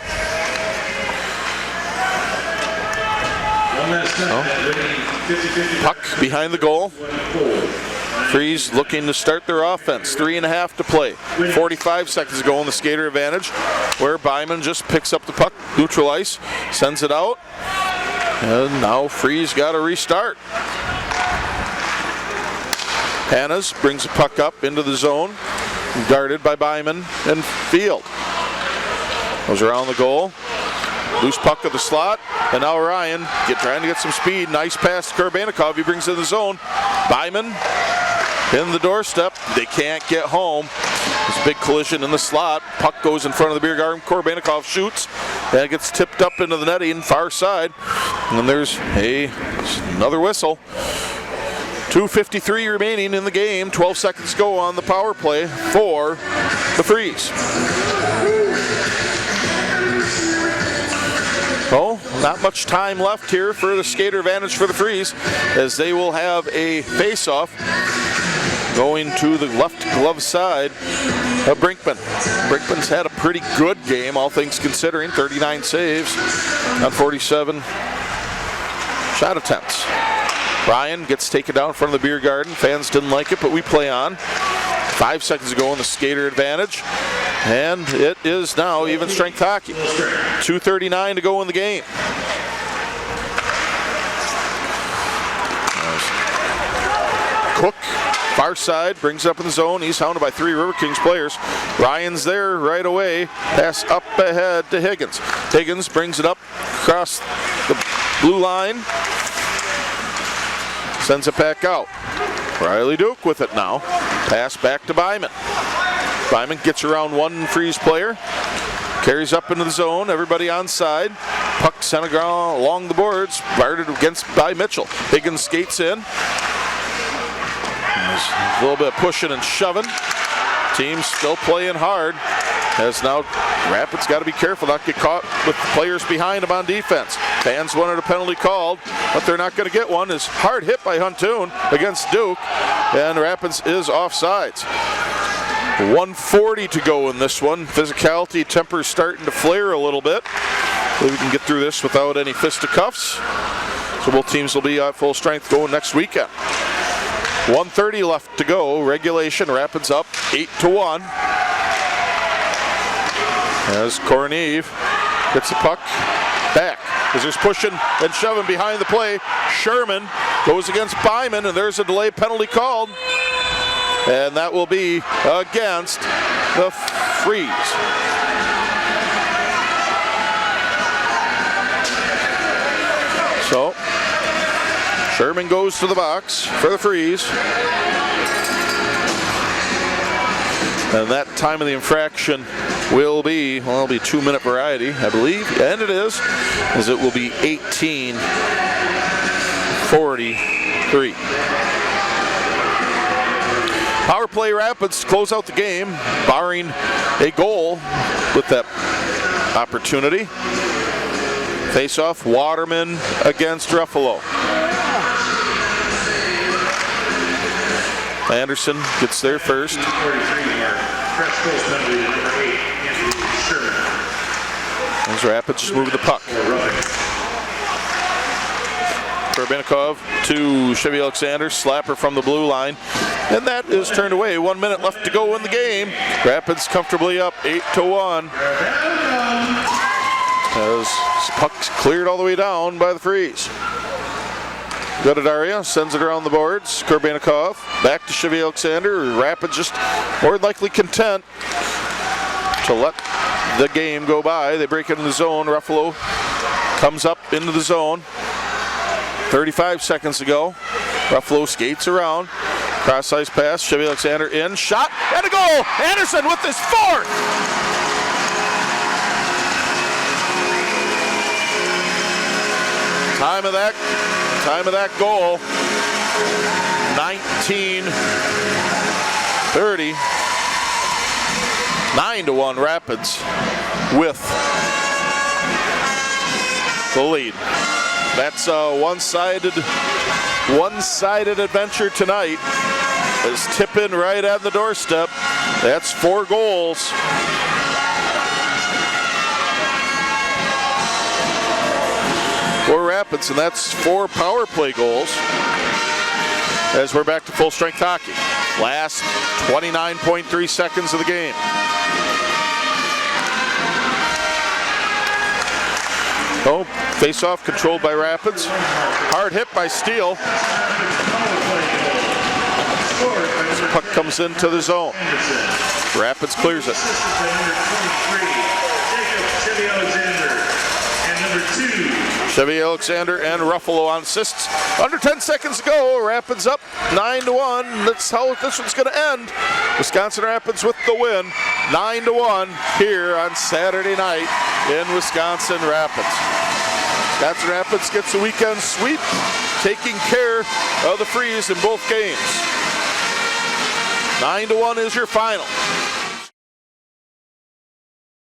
Puck behind the goal. Freeze looking to start their offense. 3.5 to play. 45 seconds to go in the skater advantage, where Byman just picks up the puck, neutral ice, sends it out, and now Freeze got to restart. Hannes brings the puck up into the zone, guarded by Byman and Field. Goes around the goal. Loose puck of the slot, and now Ryan trying to get some speed. Nice pass to Korbanikov. He brings it in the zone. Byman in the doorstep. They can't get home. There's a big collision in the slot. Puck goes in front of the beer garden. Korbanikov shoots, and it gets tipped up into the netting, far side. And then there's another whistle. 2:53 remaining in the game. 12 seconds to go on the power play for the Freeze. Oh, not much time left here for the skater advantage for the Freeze, as they will have a face-off going to the left glove side of Brinkman. Brinkman's had a pretty good game, all things considering. 39 saves on 47 shot attempts. Ryan gets taken down in front of the beer garden. Fans didn't like it, but we play on. 5 seconds to go in the skater advantage. And it is now even strength hockey. 2:39 to go in the game. Cook, far side, brings it up in the zone. He's hounded by 3 Riverkings players. Ryan's there right away. Pass up ahead to Higgins. Higgins brings it up across the blue line. Sends it back out. Riley Duke with it now. Pass back to Byman. Byman gets around one Freeze player. Carries up into the zone. Everybody onside. Puck sent along the boards. Guarded against by Mitchell. Higgins skates in. There's a little bit of pushing and shoving. Team's still playing hard. As now Rapids got to be careful not to get caught with the players behind them on defense. Fans wanted a penalty called, but they're not going to get one. Is hard hit by Huntoon against Duke, and Rapids is offsides. 1:40 to go in this one. Physicality, tempers starting to flare a little bit. Hopefully we can get through this without any fisticuffs. So both teams will be at full strength going next weekend. 1:30 left to go. Regulation. Rapids up 8-1. As Corneve gets the puck back. As there's pushing and shoving behind the play. Sherman goes against Byman, and there's a delay penalty called. And that will be against the Freeze. So, Sherman goes to the box for the Freeze. And that time of the infraction will be, well, it'll be 2-minute variety, I believe. And it is, as it will be 18-43. Power play Rapids close out the game, barring a goal with that opportunity. Face-off, Waterman against Ruffalo. Anderson gets there first. As Rapids just moving the puck. Korbenikov to Chevy Alexander, slapper from the blue line. And that is turned away. 1 minute left to go in the game. Rapids comfortably up 8-1. As puck's cleared all the way down by the Freeze. Gododaria sends it around the boards. Korbenikov back to Chevy Alexander. Rapids just more than likely content to let the game go by. They break into the zone. Ruffalo comes up into the zone. 35 seconds ago. Ruffalo skates around. Cross ice pass. Chevy Alexander in. Shot and a goal. Anderson with his fourth. Time of that goal. 19:30. 9-1 Rapids with the lead. That's a one-sided adventure tonight. As Tippin right at the doorstep. That's 4 goals. For Rapids, and that's 4 power play goals. As we're back to full strength hockey. Last 29.3 seconds of the game. Oh, face-off controlled by Rapids. Hard hit by Steele. The puck comes into the zone. Rapids clears it. Chevy Alexander and Ruffalo on assists. Under 10 seconds to go. Rapids up 9-1. That's how this one's going to end. Wisconsin Rapids with the win. 9-1 here on Saturday night in Wisconsin Rapids. Wisconsin Rapids gets a weekend sweep, taking care of the Freeze in both games. 9-1 is your final.